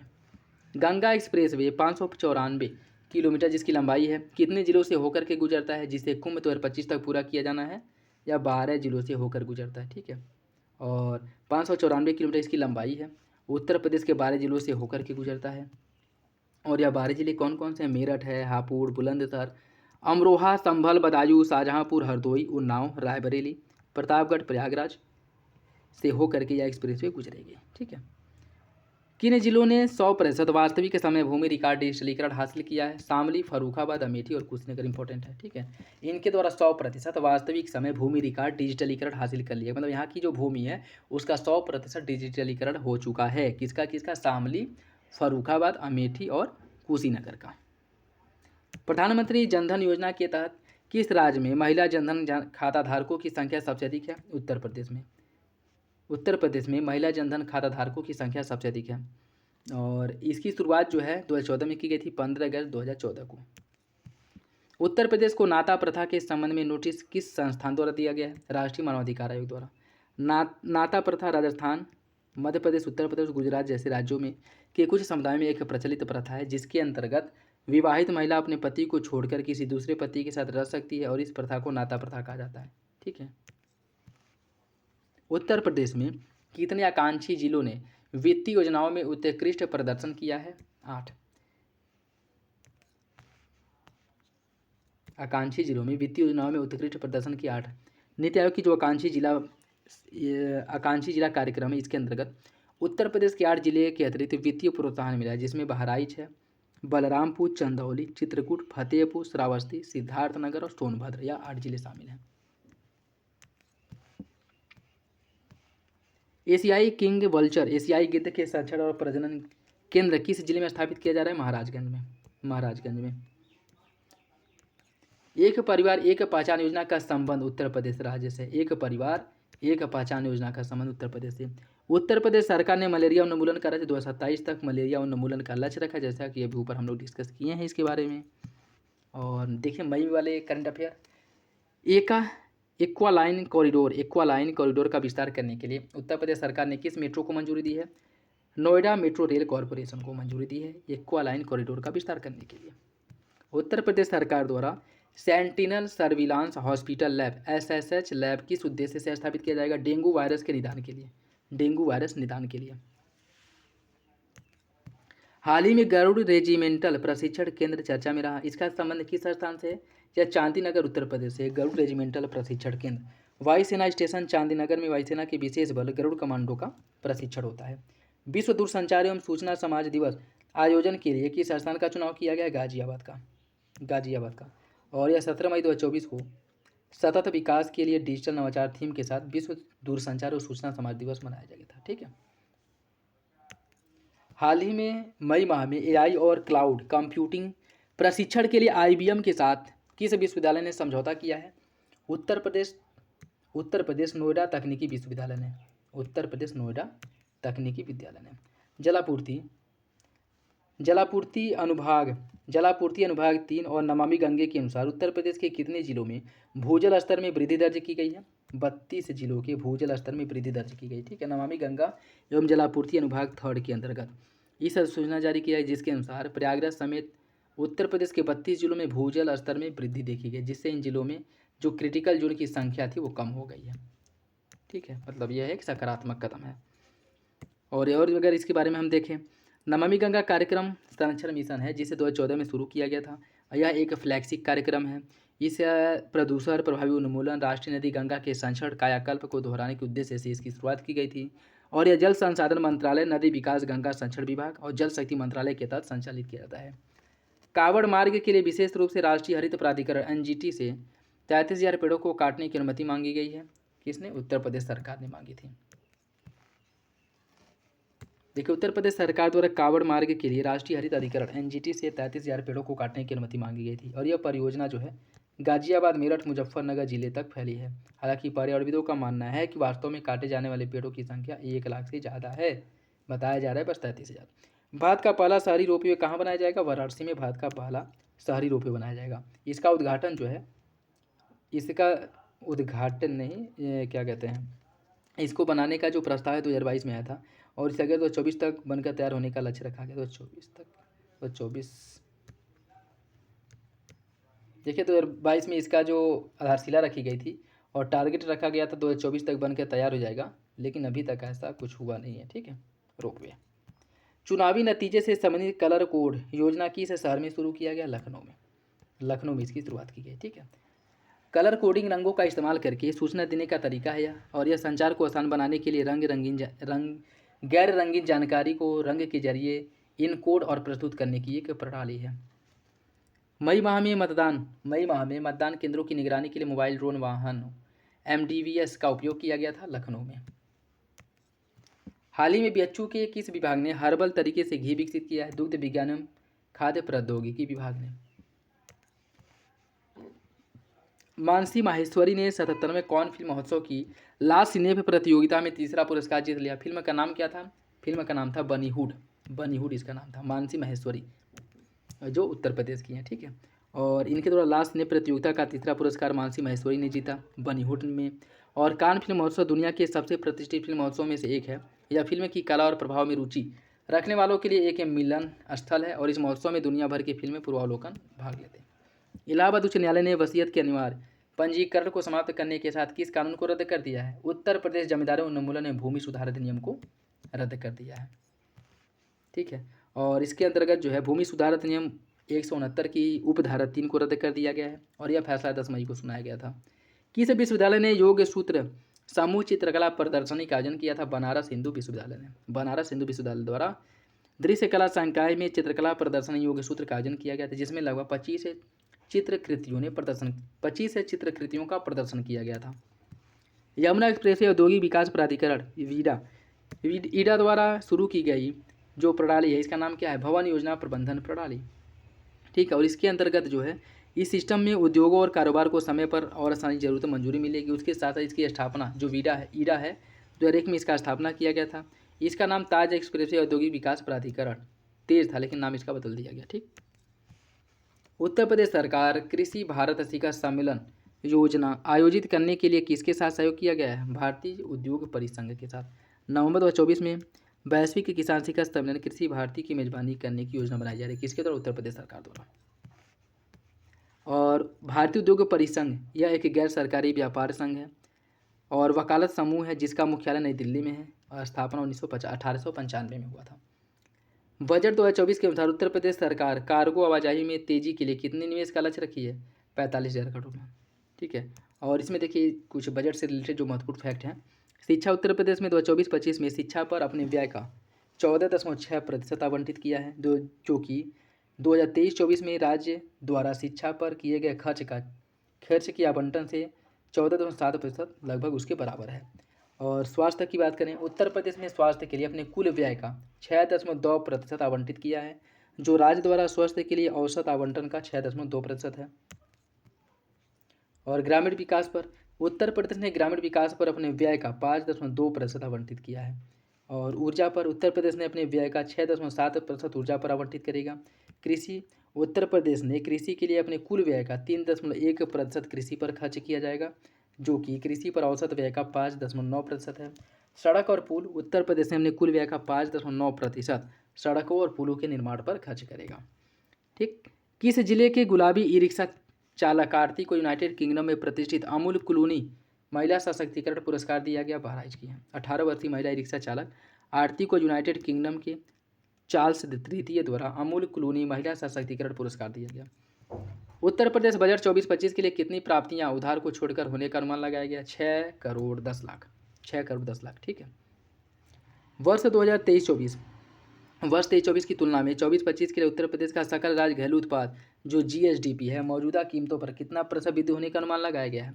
A: गंगा एक्सप्रेस वे 594 किलोमीटर जिसकी लंबाई है कितने जिलों से होकर के गुजरता है, जिसे कुंभ 2025 तक पूरा किया जाना है? या 12 जिलों से होकर गुजरता है। ठीक है, और 594 किलोमीटर इसकी लंबाई है। उत्तर प्रदेश के 12 जिलों से होकर के गुजरता है। और यह 12 जिले कौन कौन से हैं? मेरठ है, हापुड़, बुलंदशहर, अमरोहा, संभल, बदायूं, शाहजहांपुर, हरदोई, उन्नाव, रायबरेली, प्रतापगढ़, प्रयागराज से होकर के यह एक्सप्रेस वे गुजरेगी। ठीक है। किन जिलों ने 100% वास्तविक समय भूमि रिकॉर्ड डिजिटलीकरण हासिल किया है? शामली, फर्रुखाबाद, अमेठी और कुशीनगर। इंपॉर्टेंट है। ठीक है, इनके द्वारा 100% वास्तविक समय भूमि रिकॉर्ड डिजिटलीकरण हासिल कर लिया। मतलब यहाँ की जो भूमि है उसका 100% डिजिटलीकरण हो चुका है। किसका किसका? शामली, फर्रुखाबाद, अमेठी और कुशीनगर का। प्रधानमंत्री जनधन योजना के तहत किस राज्य में महिला जनधन खाता धारकों की संख्या सबसे अधिक है? उत्तर प्रदेश में। उत्तर प्रदेश में महिला जनधन खाता धारकों की संख्या सबसे अधिक है। और इसकी शुरुआत जो है 2014 में की गई थी, 15 अगस्त 2014 को। उत्तर प्रदेश को नाता प्रथा के संबंध में नोटिस किस संस्थान द्वारा दिया गया है? राष्ट्रीय मानवाधिकार आयोग द्वारा। नाता प्रथा राजस्थान, मध्य प्रदेश, उत्तर प्रदेश, गुजरात जैसे राज्यों में के कुछ समुदायों में एक प्रचलित प्रथा है जिसके अंतर्गत विवाहित महिला अपने पति को छोड़कर किसी दूसरे पति के साथ रह सकती है और इस प्रथा को नाता प्रथा कहा जाता है। ठीक है। उत्तर प्रदेश में कितने आकांक्षी जिलों ने वित्तीय योजनाओं में उत्कृष्ट प्रदर्शन किया है? 8। आकांक्षी जिलों में वित्तीय योजनाओं में उत्कृष्ट प्रदर्शन किया 8। नीति आयोग की जो आकांक्षी जिला कार्यक्रम है इसके अंतर्गत उत्तर प्रदेश के 8 जिले के अतिरिक्त वित्तीय प्रोत्साहन मिला है, जिसमें बहराइच है, बलरामपुर, चंदौली, चित्रकूट, फतेहपुर, श्रावस्ती, सिद्धार्थनगर और सोनभद्र, यह 8 जिले शामिल हैं। एशियाई किंग वल्चर, एशियाई गिद्ध के संरक्षण और प्रजनन केंद्र किस जिले में स्थापित किया जा रहा है? महाराजगंज में। महाराजगंज में। एक परिवार एक पहचान योजना का संबंध उत्तर प्रदेश राज्य से। एक परिवार एक पहचान योजना का संबंध उत्तर प्रदेश से। उत्तर प्रदेश सरकार ने मलेरिया उन्मूलन का लक्ष्य 2027 तक मलेरिया उन्मूलन का लक्ष्य रखा, जैसा कि अभी ऊपर हम लोग डिस्कस किए हैं इसके बारे में। और देखिए मई वाले करंट अफेयर, एक्वालाइन कॉरिडोर का विस्तार करने के लिए उत्तर प्रदेश सरकार ने किस मेट्रो को मंजूरी दी है? नोएडा मेट्रो रेल कॉरपोरेशन को मंजूरी दी है एक्वा लाइन कॉरिडोर का विस्तार करने के लिए। उत्तर प्रदेश सरकार द्वारा sentinel surveillance hospital lab SSH lab किस उद्देश्य से स्थापित किया जाएगा? डेंगू वायरस के निदान के लिए। डेंगू वायरस निदान के लिए। हाल ही में गरुड़ रेजिमेंटल प्रशिक्षण केंद्र चर्चा में रहा, इसका संबंध किस स्थान से है? या चांदीनगर उत्तर प्रदेश से। गरुड़ रेजिमेंटल प्रशिक्षण केंद्र वायुसेना स्टेशन चांदीनगर में वायुसेना के विशेष बल गरुड़ कमांडो का प्रशिक्षण होता है। विश्व दूरसंचार एवं सूचना समाज दिवस आयोजन के लिए किस स्थान का चुनाव किया गया? गाजियाबाद का। और यह 17 मई 2024 को सतत विकास के लिए डिजिटल नवाचार थीम के साथ विश्व दूरसंचार और सूचना समाज दिवस मनाया गया था। ठीक है। हाल ही में मई माह में AI और क्लाउड कंप्यूटिंग प्रशिक्षण के लिए IBM के साथ किस विश्वविद्यालय ने समझौता किया है? उत्तर प्रदेश नोएडा तकनीकी विश्वविद्यालय ने। उत्तर प्रदेश नोएडा तकनीकी विद्यालय ने। जलापूर्ति अनुभाग 3 और नमामि गंगे के अनुसार उत्तर प्रदेश के कितने जिलों में भूजल स्तर में वृद्धि दर्ज की गई है? 32 जिलों के भूजल स्तर में वृद्धि दर्ज की गई। ठीक है। नमामि गंगा एवं जलापूर्ति अनुभाग 3 के अंतर्गत इस अधिसूचना जारी किया है, जिसके अनुसार प्रयागराज समेत उत्तर प्रदेश के 32 जिलों में भूजल स्तर में वृद्धि देखी गई, जिससे इन जिलों में जो क्रिटिकल जोन की संख्या थी वो कम हो गई है। ठीक है। मतलब यह एक सकारात्मक कदम है। और अगर इसके बारे में हम देखें, नमामि गंगा कार्यक्रम संरक्षण मिशन है जिसे 2014 में शुरू किया गया था। यह एक फ्लैगशिप कार्यक्रम है। इस प्रदूषण प्रभावी उन्मूलन राष्ट्रीय नदी गंगा के संरक्षण कायाकल्प को दोहराने के उद्देश्य से इसकी शुरुआत की गई थी। और यह जल संसाधन मंत्रालय, नदी विकास, गंगा संरक्षण विभाग और जल शक्ति मंत्रालय के तहत संचालित किया जाता है। कावड़ मार्ग के लिए विशेष रूप से राष्ट्रीय हरित प्राधिकरण NGT से 33,000 पेड़ों को काटने की अनुमति मांगी गई है। किसने? उत्तर प्रदेश सरकार ने मांगी थी। देखिए, उत्तर प्रदेश सरकार द्वारा कावड़ मार्ग के लिए राष्ट्रीय हरित अधिकरण NGT से 33,000 पेड़ों को काटने की अनुमति मांगी गई थी। और यह परियोजना जो है गाजियाबाद, मेरठ, मुजफ्फरनगर जिले तक फैली है। हालांकि पर्यावरणविदों का मानना है कि वास्तव में काटे जाने वाले पेड़ों की संख्या 1 लाख से ज़्यादा है। बताया जा रहा है बस 33,000। भारत का पहला शहरी रोपवे कहाँ बनाया जाएगा? वाराणसी में भारत का पहला शहरी रोपवे बनाया जाएगा। इसका उद्घाटन क्या कहते हैं, इसको बनाने का जो प्रस्ताव है 2022 में आया था और इसे अगर 2024 तक बनकर तैयार होने का लक्ष्य रखा गया। 2024 देखिए 2022 में इसका जो आधारशिला रखी गई थी और टारगेट रखा गया था 2024 तक बनकर तैयार हो जाएगा, लेकिन अभी तक ऐसा कुछ हुआ नहीं है। ठीक है। रोपवे। चुनावी नतीजे से संबंधित कलर कोड योजना किस शहर में शुरू किया गया? लखनऊ में इसकी शुरुआत की गई। ठीक है। कलर कोडिंग रंगों का इस्तेमाल करके सूचना देने का तरीका है यह, और यह संचार को आसान बनाने के लिए गैर रंगीन जानकारी को रंग के जरिए इनकोड और प्रस्तुत करने की एक प्रणाली है। मई माह में मतदान केंद्रों की निगरानी के लिए मोबाइल ड्रोन वाहन MDVS का उपयोग किया गया था लखनऊ में। हाल ही में BHU के किस विभाग ने हर्बल तरीके से घी विकसित किया है? दुग्ध विज्ञान एवं खाद्य प्रौद्योगिकी विभाग ने। मानसी माहेश्वरी ने 77वें कॉन फिल्म महोत्सव की लास्ट सिनेफ प्रतियोगिता में तीसरा पुरस्कार जीत लिया। फिल्म का नाम क्या था? फिल्म का नाम था बनीहुड इसका नाम था। मानसी माहेश्वरी जो उत्तर प्रदेश की हैं। ठीक है। और इनके द्वारा लास्ट सिनेफ प्रतियोगिता का तीसरा पुरस्कार मानसी माहेश्वरी ने जीता बनीहुड में। और कान फिल्म महोत्सव दुनिया के सबसे प्रतिष्ठित फिल्म महोत्सव में से एक है। यह फिल्म की कला और प्रभाव में रुचि रखने वालों के लिए एक मिलन स्थल है और इस महोत्सव में दुनिया भर के फिल्में पूर्वावलोकन भाग लेते हैं। इलाहाबाद उच्च न्यायालय ने वसीयत के अनिवार्य पंजीकरण को समाप्त करने के साथ किस कानून को रद्द कर दिया है? उत्तर प्रदेश जमींदारी उन्मूलन एवं भूमि सुधार अधिनियम को रद्द कर दिया है। ठीक है। और इसके अंतर्गत जो है भूमि सुधार अधिनियम 169 की उपधारा 3 को रद्द कर दिया गया है और यह फैसला 10 मई को सुनाया गया था। किस विश्वविद्यालय ने योग सूत्र समूह चित्रकला प्रदर्शनी का आयोजन किया था? बनारस हिंदू विश्वविद्यालय ने। बनारस हिंदू विश्वविद्यालय द्वारा दृश्य कला संकाय में चित्रकला प्रदर्शनी योग सूत्र का आयोजन किया गया था, जिसमें लगभग 25 चित्रकृतियों का प्रदर्शन किया गया था। यमुना एक्सप्रेसवे औद्योगिक विकास प्राधिकरण ईडा द्वारा शुरू की गई जो प्रणाली है इसका नाम क्या है? भवन योजना प्रबंधन प्रणाली। ठीक है। और इसके अंतर्गत जो है इस सिस्टम में उद्योगों और कारोबार को समय पर और आसानी जरूरत मंजूरी मिलेगी। उसके साथ साथ इसकी स्थापना जो ईडा है 2001 में इसका स्थापना किया गया था। इसका नाम ताज एक्सप्रेसवे औद्योगिक विकास प्राधिकरण तेज था, लेकिन नाम इसका बदल दिया गया। ठीक। उत्तर प्रदेश सरकार कृषि भारत शिखर सम्मेलन योजना आयोजित करने के लिए किसके साथ सहयोग किया गया है? भारतीय उद्योग परिसंघ के साथ। नवंबर 2024 में वैश्विक किसान शिखर सम्मेलन कृषि भारती की मेजबानी करने की योजना बनाई जा रही है, किसके द्वारा? उत्तर प्रदेश सरकार द्वारा। और भारतीय उद्योग परिसंघ यह एक गैर सरकारी व्यापार संघ है और वकालत समूह है जिसका मुख्यालय नई दिल्ली में है और स्थापना 1895 में हुआ था। बजट 2024 के अनुसार उत्तर प्रदेश सरकार कार्गो आवाजाही में तेजी के लिए कितने निवेश का लक्ष्य रखी है? 45,000 करोड़ रुपये। ठीक है, और इसमें देखिए कुछ बजट से रिलेटेड जो महत्वपूर्ण फैक्ट हैं। शिक्षा उत्तर प्रदेश में 2024-25 में शिक्षा पर अपने व्यय का 14.6% आवंटित किया है, जो कि 2023-24 में राज्य द्वारा शिक्षा पर किए गए खर्च की आवंटन से 14.7% लगभग उसके बराबर है। और स्वास्थ्य की बात करें, उत्तर प्रदेश में स्वास्थ्य के लिए अपने कुल व्यय का 6.2% आवंटित किया है, जो राज्य द्वारा स्वास्थ्य के लिए औसत आवंटन का 6.2% है। और ग्रामीण विकास पर उत्तर प्रदेश ने ग्रामीण विकास पर अपने व्यय का 5.2% आवंटित किया है। और ऊर्जा पर उत्तर प्रदेश ने अपने व्यय का 6.7% ऊर्जा पर आवंटित करेगा। कृषि उत्तर प्रदेश ने कृषि के लिए अपने कुल व्यय का 3.1% कृषि पर खर्च किया जाएगा, जो कि कृषि पर औसत व्यय का 5.9% है। सड़क और पुल उत्तर प्रदेश ने अपने कुल व्यय का 5.9% सड़कों और पुलों के निर्माण पर खर्च करेगा। ठीक, किस जिले के गुलाबी ई रिक्शा चालक आरती को यूनाइटेड किंगडम में प्रतिष्ठित अमूल क्लूनी महिला सशक्तिकरण पुरस्कार दिया गया? बहराइच की है। 18 वर्षीय महिला ई रिक्शा चालक आरती को यूनाइटेड किंगडम के चार्ल्स तृतीय द्वारा अमूल क्लूनी महिला सशक्तिकरण पुरस्कार दिया गया। उत्तर प्रदेश बजट 24-25 के लिए कितनी प्राप्तियां उधार को छोड़कर होने का अनुमान लगाया गया? 6 करोड़ 10 लाख। 6 करोड़ 10 लाख। ठीक है, वर्ष 23-24 की तुलना में 24-25 के लिए उत्तर प्रदेश का सकल राज्य घरेलू उत्पाद जो GSDP है मौजूदा कीमतों पर कितना प्रतिशत वृद्धि होने का अनुमान लगाया गया है?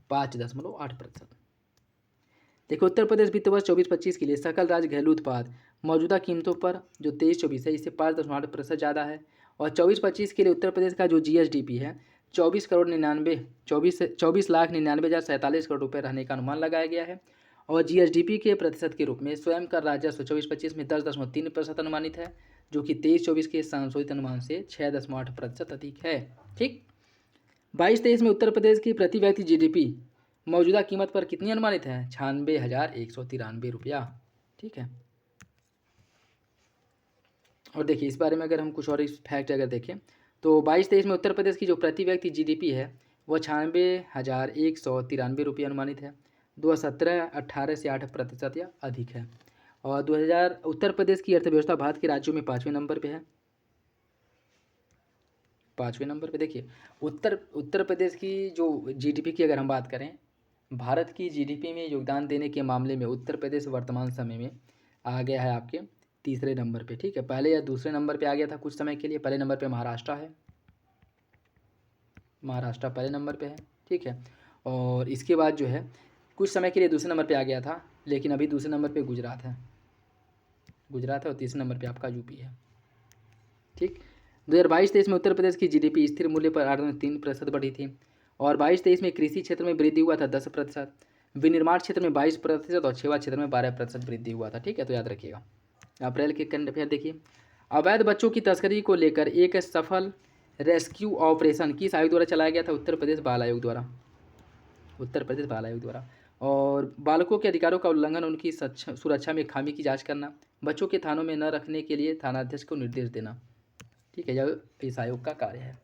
A: 5.8%। देखिए, उत्तर प्रदेश वित्त वर्ष 24-25 के लिए सकल राज्य घरेलू उत्पाद मौजूदा कीमतों पर जो 23-24 है इससे 5.8% ज़्यादा है। और 24-25 के लिए उत्तर प्रदेश का जो GSDP है 24,99,47 करोड़ रुपये रहने का अनुमान लगाया गया है। और GSDP के प्रतिशत के रूप में स्वयं कर राजस्व 24-25 में 10.3% अनुमानित है, जो कि 23-24 के संशोधित अनुमान से 6.8% अधिक है। ठीक, 22-23 में उत्तर प्रदेश की प्रति व्यक्ति GDP मौजूदा कीमत पर कितनी अनुमानित है? 96,193 रुपया। ठीक है, और देखिए इस बारे में अगर हम कुछ और इस फैक्ट अगर देखें तो 22-23 में उत्तर प्रदेश की जो प्रति व्यक्ति GDP है वह 96,193 रुपये अनुमानित है। 2017-18 से 8% या अधिक है। और 2000 उत्तर प्रदेश की अर्थव्यवस्था भारत के राज्यों में 5वें नंबर पे है। 5वें नंबर पे देखिए उत्तर प्रदेश की जो GDP की अगर हम बात करें, भारत की GDP में योगदान देने के मामले में उत्तर प्रदेश वर्तमान समय में आ गया है आपके तीसरे नंबर पे। ठीक है, पहले या दूसरे नंबर पे आ गया था कुछ समय के लिए। पहले नंबर पे महाराष्ट्र है, महाराष्ट्र पहले नंबर पे है। ठीक है, और इसके बाद जो है कुछ समय के लिए दूसरे नंबर पे आ गया था, लेकिन अभी दूसरे नंबर पे गुजरात है और तीसरे नंबर पे आपका UP है। ठीक, 2022-23 में उत्तर प्रदेश की GDP स्थिर मूल्य पर 8.3% बढ़ी थी। और 22-23 में कृषि क्षेत्र में वृद्धि हुआ था 10%, विनिर्माण क्षेत्र में 22% और सेवा क्षेत्र में 12% वृद्धि हुआ था। ठीक है, तो याद रखिएगा। अप्रैल के करंट अफेयर देखिए, अवैध बच्चों की तस्करी को लेकर एक सफल रेस्क्यू ऑपरेशन किस आयोग द्वारा चलाया गया था? उत्तर प्रदेश बाल आयोग द्वारा। और बालकों के अधिकारों का उल्लंघन, उनकी सुरक्षा में खामी की जांच करना, बच्चों के थानों में न रखने के लिए थानाध्यक्ष को निर्देश देना। ठीक है, यह इस आयोग का कार्य है।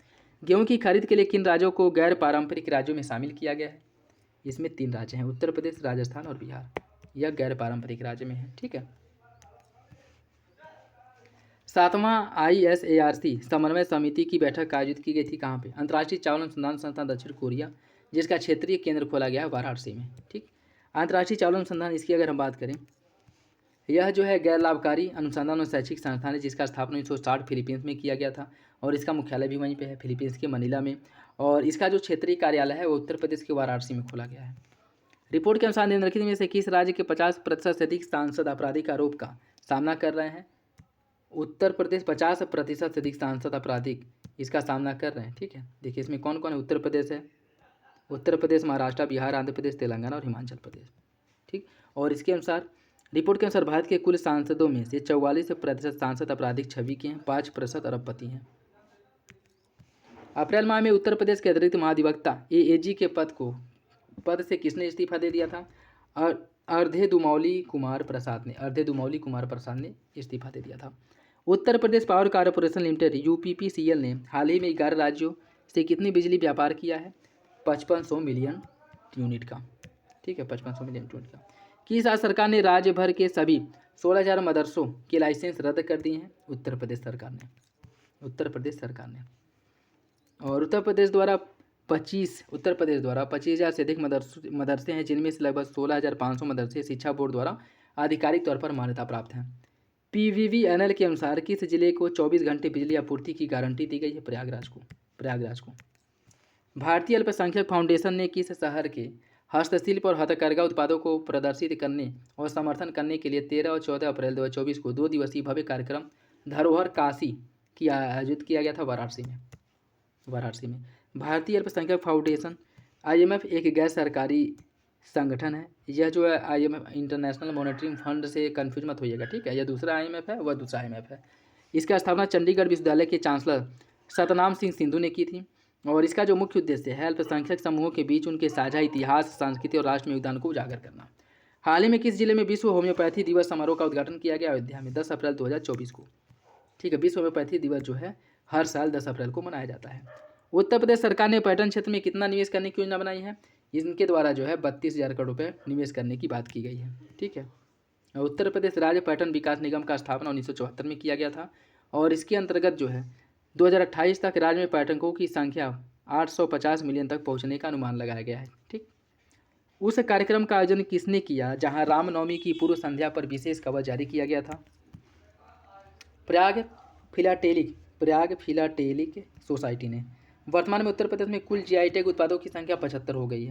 A: गेहूं की खरीद के लिए किन राज्यों को गैर पारंपरिक राज्यों में शामिल किया गया है? इसमें 3 राज्य हैं, उत्तर प्रदेश, राजस्थान और बिहार। यह गैर पारंपरिक राज्य में है। ठीक है, 7वां ISARC समन्वय समिति की बैठक आयोजित की गई थी कहाँ पे? अंतर्राष्ट्रीय चावल अनुसंधान संस्थान दक्षिण कोरिया, जिसका क्षेत्रीय केंद्र खोला गया है वाराणसी में। ठीक, अंतर्राष्ट्रीय चावल अनुसंधान, इसकी अगर हम बात करें, यह जो है गैर लाभकारी अनुसंधान और शैक्षिक संस्थान है जिसका स्थापना 1960 फिलीपींस में किया गया था और इसका मुख्यालय भी वहीं पे है, फिलीपींस के मनीला में। और इसका जो क्षेत्रीय कार्यालय है वो उत्तर प्रदेश के वाराणसी में खोला गया है। रिपोर्ट के अनुसार निम्नलिखित में से किस राज्य के 50% से अधिक सांसद आपराधिक आरोप का सामना कर रहे हैं? उत्तर प्रदेश 50% से अधिक सांसद आपराधिक इसका सामना कर रहे हैं। ठीक है, देखिए इसमें कौन कौन है? उत्तर प्रदेश है, उत्तर प्रदेश, महाराष्ट्र, बिहार, आंध्र प्रदेश, तेलंगाना और हिमाचल प्रदेश। ठीक, और इसके अनुसार रिपोर्ट के अनुसार भारत के कुल सांसदों में से 44% सांसद आपराधिक छवि के हैं, 5% अरबपति हैं। अप्रैल माह में उत्तर प्रदेश के अतिरिक्त महाधिवक्ता AAG के पद से किसने इस्तीफा दे दिया था? और अर्धे दुमौली कुमार प्रसाद ने इस्तीफा दे दिया था। Uttar Pradesh power corporation limited UPPCL ने हाल ही में 11 राज्यों से कितनी बिजली व्यापार किया है? 5500 मिलियन यूनिट का। ठीक है, 5500 मिलियन यूनिट का। किस राज्य सरकार ने राज्य भर के सभी 16,000 मदरसों के लाइसेंस रद्द कर दिए हैं? उत्तर प्रदेश सरकार ने। और उत्तर प्रदेश द्वारा 25,000 से अधिक मदरसे हैं, जिनमें से लगभग 16,500 मदरसे शिक्षा बोर्ड द्वारा आधिकारिक तौर पर मान्यता प्राप्त हैं। PVVNL के अनुसार किस जिले को 24 घंटे बिजली आपूर्ति की गारंटी दी गई है? प्रयागराज को। भारतीय अल्पसंख्यक फाउंडेशन ने किस शहर के हस्तशिल्प और हथकरघा उत्पादों को प्रदर्शित करने और समर्थन करने के लिए 13 और 14 अप्रैल 2024 को 2 दिवसीय भव्य कार्यक्रम धरोहर काशी की आयोजित किया गया था? वाराणसी में। भारतीय अल्पसंख्यक फाउंडेशन IMF एक गैर सरकारी संगठन है। यह जो है IMF इंटरनेशनल मॉनेटरी फंड से कन्फ्यूज मत होइएगा, ठीक है। यह दूसरा IMF है, वह दूसरा IMF है। इसका स्थापना चंडीगढ़ विश्वविद्यालय के चांसलर सतनाम सिंह सिंधु ने की थी और इसका जो मुख्य उद्देश्य है अल्पसंख्यक समूहों के बीच उनके साझा इतिहास, संस्कृति और राष्ट्र में योगदान को उजागर करना। हाल ही में किस जिले में विश्व होम्योपैथी दिवस समारोह का उद्घाटन किया गया? अयोध्या में 10 अप्रैल 2024 को। ठीक है, विश्व होम्योपैथी दिवस जो है हर साल 10 अप्रैल को मनाया जाता है। उत्तर प्रदेश सरकार ने पर्यटन क्षेत्र में कितना निवेश करने की योजना बनाई है? इनके द्वारा जो है 32,000 करोड़ रुपये निवेश करने की बात की गई है। ठीक है, उत्तर प्रदेश राज्य पर्यटन विकास निगम का स्थापना 1974 में किया गया था और इसके अंतर्गत जो है 2028 तक राज्य में पर्यटकों की संख्या 850 मिलियन तक पहुंचने का अनुमान लगाया गया है। ठीक, उस कार्यक्रम का आयोजन किसने किया जहां रामनवमी की पूर्व संध्या पर विशेष कवर जारी किया गया था? प्रयाग फिलाटेलिक सोसाइटी ने। वर्तमान में उत्तर प्रदेश में कुल GI टैग उत्पादों की संख्या 75 हो गई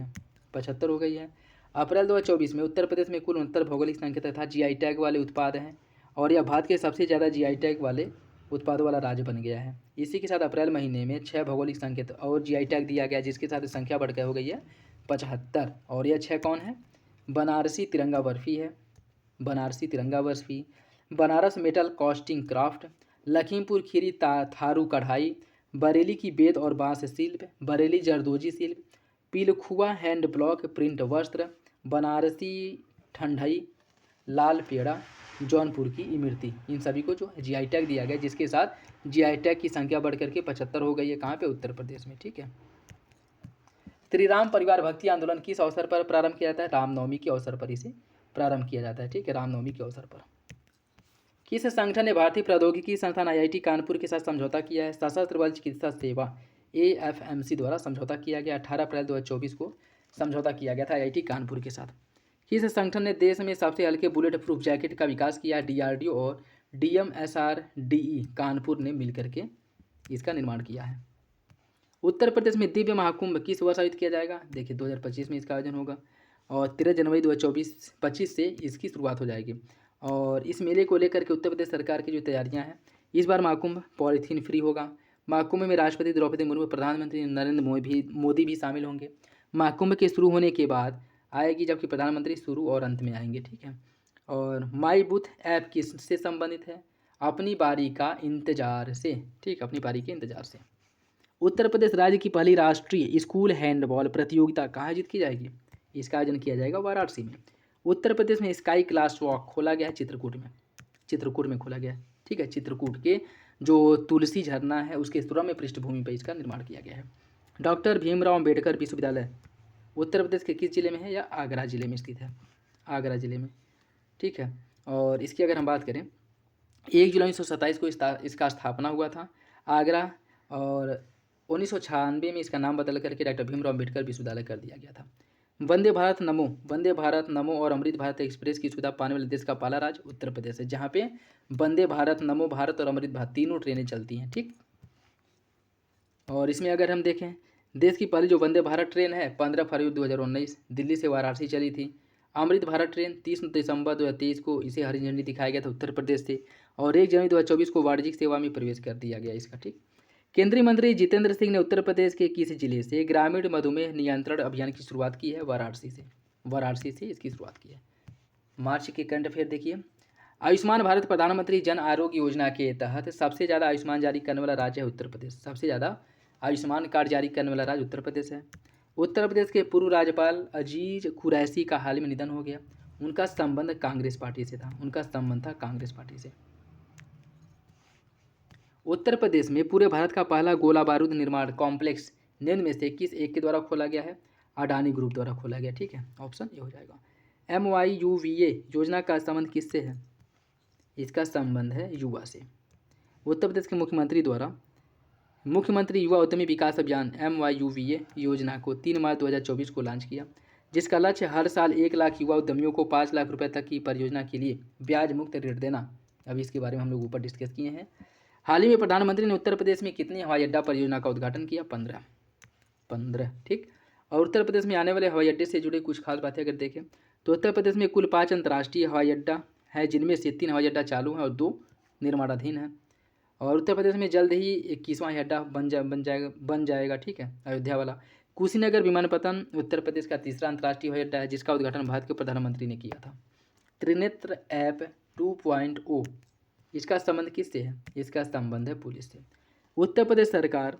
A: है। अप्रैल 2024 में उत्तर प्रदेश में कुल 69 भौगोलिक संकेत तथा GI टैग वाले उत्पाद हैं और यह भारत के सबसे ज़्यादा GI टैग वाले उत्पादों वाला राज्य बन गया है। इसी के साथ अप्रैल महीने में 6 भौगोलिक संकेत और GI टैग दिया गया, जिसके साथ संख्या बढ़कर हो गई है 75। और यह 6 कौन है? बनारसी तिरंगा barfi, Banaras metal casting craft, Lakhimpur Kheri Tharu कढ़ाई, बरेली की बेत और बांस शिल्प, बरेली जरदोजी शिल्प, पिलखुआ हैंड ब्लॉक प्रिंट वस्त्र, बनारसी ठंडई, लाल पेड़ा, जौनपुर की इमरती। इन सभी को जो GI टैग दिया गया, जिसके साथ GI टैग की संख्या बढ़कर के 75 हो गई है। कहाँ पे? उत्तर प्रदेश में। ठीक है, श्री राम परिवार भक्ति आंदोलन किस अवसर पर प्रारंभ किया जाता है? रामनवमी के अवसर पर इसे प्रारंभ किया जाता है। ठीक है, रामनवमी के अवसर पर। किस संगठन ने भारतीय प्रौद्योगिकी संस्थान IIT कानपुर के साथ समझौता किया है? सशस्त्र बल चिकित्सा सेवा AFMC द्वारा समझौता किया गया। 18 अप्रैल 2024 को समझौता किया गया था IIT कानपुर के साथ। किस संगठन ने देश में सबसे हल्के बुलेट प्रूफ जैकेट का विकास किया? DRDO और DMSRDE कानपुर ने मिलकर के इसका निर्माण किया है। उत्तर प्रदेश में दिव्य महाकुंभ किस वर्ष आयोजित किया जाएगा? देखिए 2025 में इसका आयोजन होगा और 13 जनवरी 2025 से इसकी शुरुआत हो जाएगी। और इस मेले को लेकर के उत्तर प्रदेश सरकार की जो तैयारियां हैं, इस बार महाकुंभ पॉलीथीन फ्री होगा। महाकुंभ में राष्ट्रपति द्रौपदी मुर्मू, प्रधानमंत्री नरेंद्र मोदी भी शामिल होंगे। महाकुंभ के शुरू होने के बाद आएगी, जबकि प्रधानमंत्री शुरू और अंत में आएंगे। ठीक है, और माई बूथ ऐप किससे संबंधित है? अपनी बारी का इंतजार से। ठीक, अपनी बारी के इंतजार से। उत्तर प्रदेश राज्य की पहली राष्ट्रीय स्कूल हैंडबॉल प्रतियोगिता कहाँ आयोजित की जाएगी? इसका आयोजन किया जाएगा वाराणसी में। उत्तर प्रदेश में स्काई क्लास वॉक खोला गया है चित्रकूट में खोला गया है। ठीक है, चित्रकूट के जो तुलसी झरना है उसके सुरम्य पृष्ठभूमि पर इसका निर्माण किया गया है। डॉक्टर भीमराव अम्बेडकर विश्वविद्यालय उत्तर प्रदेश के किस जिले में है? या आगरा जिले में स्थित है, आगरा जिले में। ठीक है, और इसकी अगर हम बात करें 1 जुलाई 1927 को इसका स्थापना हुआ था आगरा, और 1996 में इसका नाम बदल करके डॉक्टर भीमराव अम्बेडकर विश्वविद्यालय कर दिया गया था। वंदे भारत नमो और अमृत भारत एक्सप्रेस की सुविधा पाने वाले देश का पहला राज्य उत्तर प्रदेश है, जहाँ पे वंदे भारत, नमो भारत और अमृत भारत तीनों ट्रेनें चलती हैं। ठीक, और इसमें अगर हम देखें देश की पहली जो वंदे भारत ट्रेन है 15 फरवरी 2019 दिल्ली से वाराणसी चली थी। अमृत भारत ट्रेन 30 दिसंबर 2023 को इसे हरी झंडी दिखाया गया था उत्तर प्रदेश से, और 1 जनवरी 2024 को वाणिज्यिक सेवा में प्रवेश कर दिया गया इसका। ठीक, केंद्रीय मंत्री जितेंद्र सिंह ने उत्तर प्रदेश के किस जिले से ग्रामीण मधुमेह नियंत्रण अभियान की शुरुआत की है? वाराणसी से इसकी शुरुआत की है। मार्च के करंट अफेयर देखिए। आयुष्मान भारत प्रधानमंत्री जन आरोग्य योजना के तहत सबसे ज़्यादा आयुष्मान जारी करने वाला राज्य है उत्तर प्रदेश। सबसे ज़्यादा आयुष्मान कार्ड जारी करने वाला राज्य उत्तर प्रदेश है। उत्तर प्रदेश के पूर्व राज्यपाल अजीज कुरैशी का हाल ही में निधन हो गया। उनका संबंध कांग्रेस पार्टी से था, उनका संबंध था कांग्रेस पार्टी से। उत्तर प्रदेश में पूरे भारत का पहला गोला बारूद निर्माण कॉम्प्लेक्स निम्न में से किस एक के द्वारा खोला गया है? अडानी ग्रुप द्वारा खोला गया। ठीक है, ऑप्शन ये हो जाएगा। MYUVA योजना का संबंध किससे है? इसका संबंध है युवा से। उत्तर प्रदेश के मुख्यमंत्री द्वारा मुख्यमंत्री युवा उद्यमी विकास अभियान MYUVA योजना को 3 मार्च 2024 को लॉन्च किया, जिसका लक्ष्य हर साल 1 लाख युवा उद्यमियों को 5 लाख रुपए तक की परियोजना के लिए ब्याज मुक्त ऋण देना। अभी इसके बारे में हम लोग ऊपर डिस्कस किए हैं। हाल ही में प्रधानमंत्री ने उत्तर प्रदेश में कितनी हवाई अड्डा परियोजना का उद्घाटन किया? 15। ठीक। और उत्तर प्रदेश में आने वाले हवाई अड्डे से जुड़े कुछ खास बातें अगर देखें तो उत्तर प्रदेश में कुल 5 अंतर्राष्ट्रीय हवाई अड्डा है, जिनमें से 3 हवाई अड्डा चालू हैं और 2 निर्माणाधीन हैं। और उत्तर प्रदेश में जल्द ही 21वां अड्डा बन जाएगा। ठीक है, अयोध्या वाला। कुशीनगर विमानपत्तन उत्तर प्रदेश का तीसरा अंतर्राष्ट्रीय हवाई अड्डा है, जिसका उद्घाटन भारत के प्रधानमंत्री ने किया था। त्रिनेत्र ऐप 2.0 इसका संबंध किससे है? इसका संबंध है पुलिस से। उत्तर प्रदेश सरकार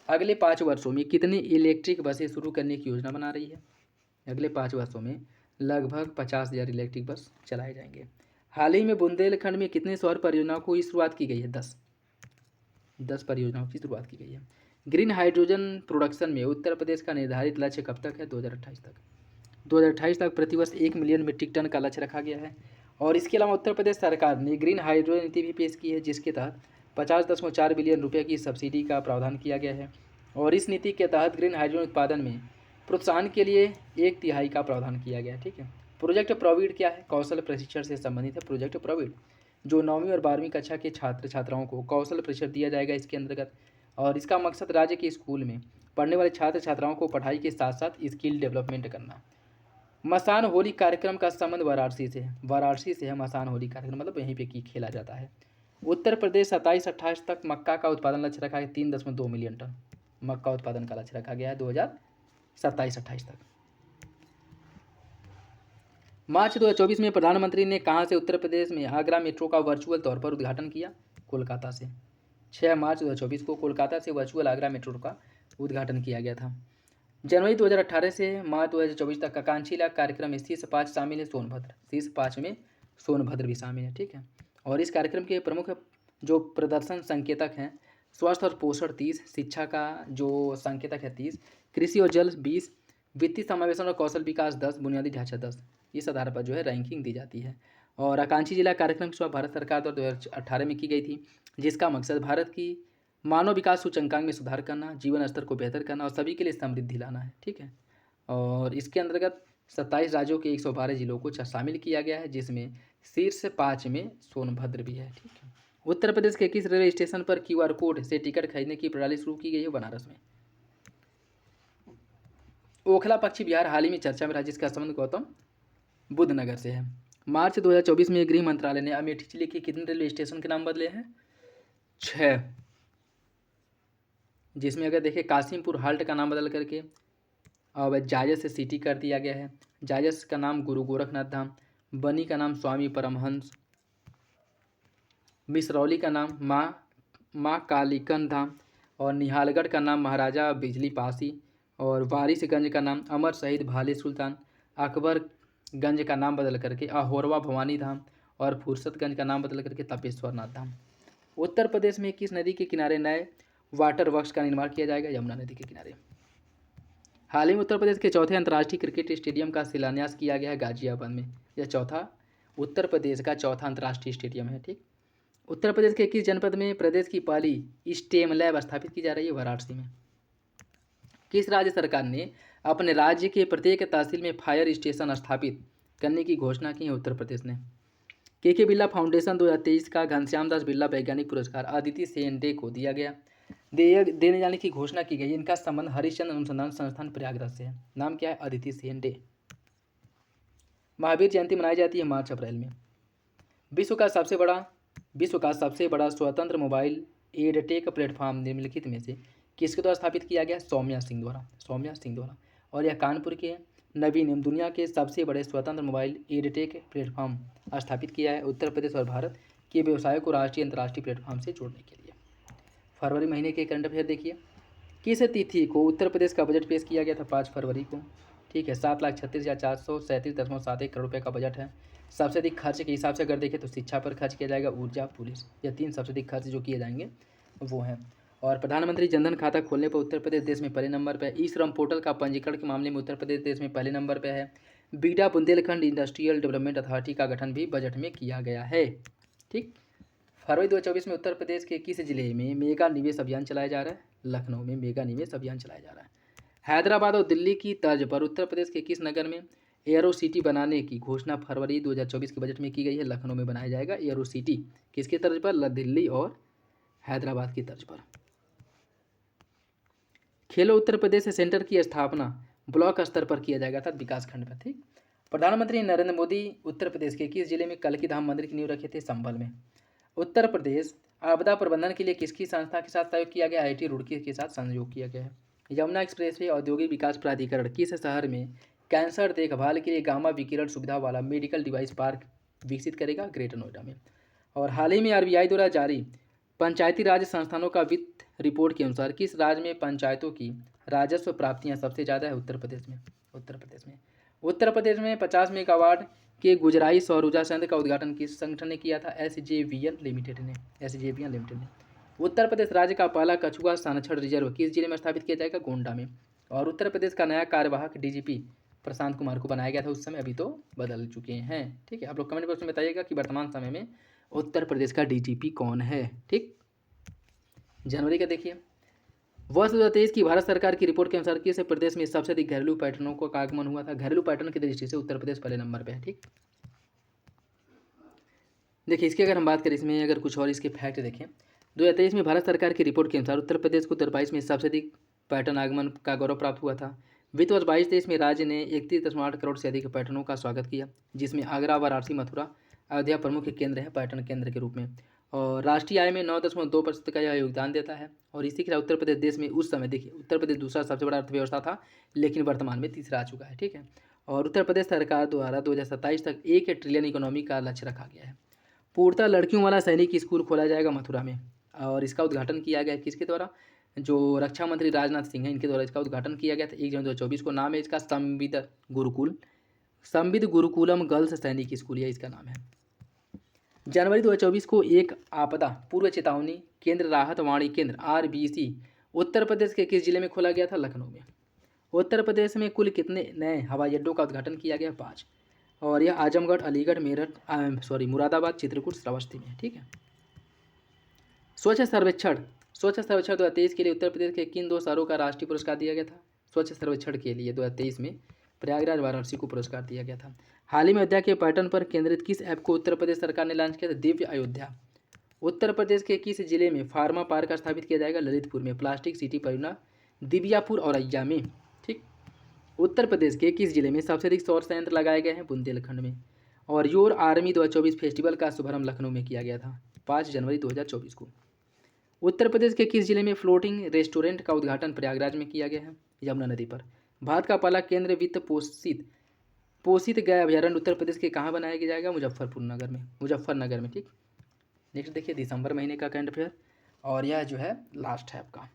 A: अगले 5 वर्षों में कितनी इलेक्ट्रिक बसें शुरू करने की योजना बना रही है? अगले 5 वर्षों में लगभग 50,000 इलेक्ट्रिक बस चलाए जाएंगे। हाल ही में बुंदेलखंड में कितने सौर परियोजनाओं की शुरुआत की गई है? 10 परियोजनाओं की शुरुआत की गई है। ग्रीन हाइड्रोजन प्रोडक्शन में उत्तर प्रदेश का निर्धारित लक्ष्य कब तक है? 2028 तक। 2028 तक प्रतिवर्ष 1 मिलियन मीट्रिक टन का लक्ष्य रखा गया है। और इसके अलावा उत्तर प्रदेश सरकार ने ग्रीन हाइड्रोजन नीति भी पेश की है, जिसके तहत 50.4 बिलियन रुपये की सब्सिडी का प्रावधान किया गया है। और इस नीति के तहत ग्रीन हाइड्रोजन उत्पादन में प्रोत्साहन के लिए 1/3 का प्रावधान किया गया है। ठीक है। प्रोजेक्ट प्रोविड क्या है? कौशल प्रशिक्षण से संबंधित है प्रोजेक्ट प्रोविड, जो 9वीं और 12वीं कक्षा के छात्र छात्राओं को कौशल प्रशिक्षण दिया जाएगा इसके अंतर्गत। और इसका मकसद राज्य के स्कूल में पढ़ने वाले छात्र छात्राओं को पढ़ाई के साथ साथ स्किल डेवलपमेंट करना। मसान होली कार्यक्रम का संबंध वाराणसी से है। वाराणसी से है मसान होली कार्यक्रम, मतलब यहीं पे खेला जाता है। उत्तर प्रदेश 27-28 तक मक्का का उत्पादन लक्ष्य रखा है 3.2 मिलियन टन मक्का उत्पादन का लक्ष्य रखा गया है 2027-28 तक। मार्च 2024 में प्रधानमंत्री ने कहां से उत्तर प्रदेश में आगरा मेट्रो का वर्चुअल तौर पर उद्घाटन किया? कोलकाता से। 6 मार्च 2024 को कोलकाता से वर्चुअल आगरा मेट्रो का उद्घाटन किया गया था। जनवरी 2018 से मार्च 2024 तक का कांचीला कार्यक्रम में शीर्ष 5 शामिल है सोनभद्र। शीर्ष 5 में सोनभद्र भी शामिल है। ठीक है। और इस कार्यक्रम के प्रमुख जो प्रदर्शन संकेतक हैं, स्वास्थ्य और पोषण 30, शिक्षा का जो संकेतक है 30, कृषि और जल 20, वित्तीय समावेशन और कौशल विकास 10, बुनियादी ढांचा 10। इस आधार पर जो है रैंकिंग दी जाती है। और आकांक्षी जिला कार्यक्रम की शुरुआत भारत सरकार द्वारा 2018 में की गई थी, जिसका मकसद भारत की मानव विकास सूचकांक में सुधार करना, जीवन स्तर को बेहतर करना और सभी के लिए समृद्धि लाना है। ठीक है। और इसके अंतर्गत 27 राज्यों के 112 जिलों को शामिल किया गया है, जिसमें शीर्ष 5 में सोनभद्र भी है। ठीक है। उत्तर प्रदेश के किस रेलवे स्टेशन पर QR कोड से टिकट खरीदने की प्रणाली शुरू की गई है? बनारस में। ओखला पक्षी बिहार हाल ही में चर्चा में रहा, जिसका संबंध गौतम बुद्ध नगर से है। मार्च 2024 में गृह मंत्रालय ने अमेठी जिले के कितने रेलवे स्टेशन के नाम बदले हैं? 6, जिसमें अगर देखें कासिमपुर हाल्ट का नाम बदल करके अब जायज से सिटी कर दिया गया है। जायज का नाम गुरु गोरखनाथ धाम, बनी का नाम स्वामी परमहंस, मिसरौली का नाम माँ कालीकन धाम, और निहालगढ़ का नाम महाराजा बिजली पासी, और वारिसगंज का नाम अमर शहीद भाले सुल्तान, अकबरगंज का नाम बदल करके अहोरवा भवानी धाम, और फुर्सतगंज का नाम बदल करके तपेश्वरनाथ धाम। उत्तर प्रदेश में किस नदी के किनारे नए वाटर वर्क्स का निर्माण किया जाएगा? यमुना नदी के किनारे। हाल ही में उत्तर प्रदेश के चौथे अंतर्राष्ट्रीय क्रिकेट स्टेडियम का शिलान्यास किया गया है गाजियाबाद में। यह उत्तर प्रदेश का चौथा अंतर्राष्ट्रीय स्टेडियम है। ठीक। उत्तर प्रदेश के किस जनपद में प्रदेश की पहली स्टेम लैब स्थापित की जा रही है? वाराणसी में। किस राज्य सरकार ने अपने राज्य के प्रत्येक तहसील में फायर स्टेशन स्थापित करने की घोषणा की है? उत्तर प्रदेश ने। के बिरला फाउंडेशन 2023 का घनश्याम दास बिरला वैज्ञानिक पुरस्कार अदिति सेंडे को दिया गया देने जाने की घोषणा की गई। इनका संबंध हरिश्चंद्र अनुसंधान संस्थान प्रयागराज से है। नाम क्या है? अदिति सेंडे। महावीर जयंती मनाई जाती है मार्च अप्रैल में। विश्व का सबसे बड़ा स्वतंत्र मोबाइल एडटेक प्लेटफॉर्म निम्नलिखित में से किसके द्वारा स्थापित किया गया? सौम्या सिंह द्वारा। और यह कानपुर के नवीन दुनिया के सबसे बड़े स्वतंत्र मोबाइल एडटेक प्लेटफॉर्म स्थापित किया है उत्तर प्रदेश और भारत के व्यवसायों को राष्ट्रीय अंतर्राष्ट्रीय प्लेटफॉर्म से जोड़ने के लिए। फरवरी महीने के करंट अफेयर देखिए। किस तिथि को उत्तर प्रदेश का बजट पेश किया गया था? 5 फरवरी को। ठीक है। 7,36,437.71 करोड़ रुपये का बजट है। सबसे अधिक खर्च के हिसाब से अगर देखें तो शिक्षा पर खर्च किया जाएगा, ऊर्जा, पुलिस, ये 3 सबसे अधिक खर्च जो किए जाएंगे वो हैं। और प्रधानमंत्री जनधन खाता खोलने पर उत्तर प्रदेश देश में पहले नंबर पर है। ई श्रम पोर्टल का पंजीकरण के मामले में उत्तर प्रदेश देश में पहले नंबर पर है। बीडा बुंदेलखंड इंडस्ट्रियल डेवलपमेंट अथॉरिटी का गठन भी बजट में किया गया है। ठीक। फरवरी 2024 में उत्तर प्रदेश के किस जिले में मेगा निवेश अभियान चलाया जा रहा है? लखनऊ में मेगा निवेश अभियान चलाया जा रहा है। हैदराबाद और दिल्ली की तर्ज पर उत्तर प्रदेश के किस नगर में एयरो सिटी बनाने की घोषणा फरवरी 2024 के बजट में की गई है? लखनऊ में बनाया जाएगा एयरो सिटी। किसके तर्ज पर? दिल्ली और हैदराबाद की तर्ज पर। खेलो उत्तर प्रदेश सेंटर की स्थापना ब्लॉक स्तर पर किया जाएगा था विकासखंड पर। ठीक। प्रधानमंत्री नरेंद्र मोदी उत्तर प्रदेश के किस जिले में कल्की धाम मंदिर की नींव रखे थे? संभल में। उत्तर प्रदेश आपदा प्रबंधन के लिए किसकी संस्था के साथ सहयोग किया गया? IIT रुड़की के साथ सहयोग किया गया है। यमुना एक्सप्रेसवे औद्योगिक विकास प्राधिकरण किस शहर में कैंसर देखभाल के लिए गामा विकिरण सुविधा वाला मेडिकल डिवाइस पार्क विकसित करेगा? ग्रेटर नोएडा में। और हाल ही में RBI द्वारा जारी पंचायती राज संस्थानों का वित्त रिपोर्ट के अनुसार किस राज्य में पंचायतों की राजस्व प्राप्तियां सबसे ज़्यादा है? उत्तर प्रदेश में। उत्तर प्रदेश में 50 मेगावाट के गुजराई सौर ऊर्जा संयंत्र का उद्घाटन किस संगठन ने किया था? SJVN लिमिटेड ने। उत्तर प्रदेश राज्य का पहला कछुआ संरक्षण रिजर्व किस जिले में स्थापित किया जाएगा? गोंडा में। और उत्तर प्रदेश का नया कार्यवाहक DGP प्रशांत कुमार को बनाया गया था उस समय, अभी तो बदल चुके हैं। ठीक है। आप लोग कमेंट बॉक्स में बताइएगा कि वर्तमान समय में उत्तर प्रदेश का DGP कौन है। ठीक। जनवरी का देखिए, वर्ष 2023 की भारत सरकार की रिपोर्ट के अनुसार किस प्रदेश में सबसे अधिक घरेलू पर्यटकों का आगमन हुआ था? घरेलू पर्यटन की दृष्टि से उत्तर प्रदेश पहले नंबर पे है। ठीक। देखिए, इसकी अगर हम बात करें, इसमें अगर कुछ और इसके फैक्ट देखें, 2023 में भारत सरकार की रिपोर्ट के अनुसार उत्तर प्रदेश को 2022 में सबसे अधिक पर्यटन आगमन का गौरव प्राप्त हुआ था। वित्त वर्ष 22-23 में राज्य ने 31.8 करोड़ से अधिक पर्यटकों का स्वागत किया, जिसमें आगरा, वाराणसी, मथुरा, अयोध्या प्रमुख केंद्र हैं पर्यटन केंद्र के रूप में। और राष्ट्रीय आय में 9.2% का यह योगदान देता है। और इसी के साथ उत्तर प्रदेश देश में उस समय, देखिए, उत्तर प्रदेश दूसरा सबसे बड़ा अर्थव्यवस्था था, लेकिन वर्तमान में तीसरा आ चुका है। ठीक है। और उत्तर प्रदेश सरकार द्वारा 2027 तक 1 ट्रिलियन इकोनॉमी का लक्ष्य रखा गया है। पूर्णतः लड़कियों वाला सैनिक स्कूल खोला जाएगा मथुरा में, और इसका उद्घाटन किया गया है किसके द्वारा? जो रक्षा मंत्री राजनाथ सिंह हैं, इनके द्वारा इसका उद्घाटन किया गया था 1 जनवरी 2024 को। नाम है इसका संविद गुरुकुलम गर्ल्स सैनिक स्कूल, यह इसका नाम है। जनवरी 2024 को एक आपदा पूर्व चेतावनी केंद्र राहत वाणी केंद्र RBC उत्तर प्रदेश के किस जिले में खोला गया था? लखनऊ में। उत्तर प्रदेश में कुल कितने नए हवाई अड्डों का उद्घाटन किया गया? 5। और यह आजमगढ़, अलीगढ़, मुरादाबाद, चित्रकूट, श्रावस्ती में। ठीक है। स्वच्छ सर्वेक्षण 2023 के लिए उत्तर प्रदेश के किन 2 शहरों का राष्ट्रीय पुरस्कार दिया गया था? स्वच्छ सर्वेक्षण के लिए 2023 में प्रयागराज, वाराणसी को पुरस्कार दिया गया था। हाल ही में अयोध्या के पर्यटन पर केंद्रित किस ऐप को उत्तर प्रदेश सरकार ने लॉन्च किया था? दिव्य अयोध्या। उत्तर प्रदेश के किस जिले में फार्मा पार्क स्थापित किया जाएगा? ललितपुर में। प्लास्टिक सिटी परियोजना दिबियापुर औरैया में। ठीक। उत्तर प्रदेश के किस जिले में सबसे अधिक सौर संयंत्र लगाए गए हैं? बुंदेलखंड में। और योर आर्मी 2024 फेस्टिवल का शुभारंभ लखनऊ में किया गया था 5 जनवरी 2024 को। उत्तर प्रदेश के किस जिले में फ्लोटिंग रेस्टोरेंट का उद्घाटन प्रयागराज में किया गया है? यमुना नदी पर। भारत का पहला केंद्र वित्त पोषित गए अभ्यारण्य उत्तर प्रदेश के कहाँ बनाया जाएगा? मुजफ्फरनगर में। ठीक। नेक्स्ट देखिए, दिसंबर महीने का करंट अफेयर, और यह जो है लास्ट है आपका।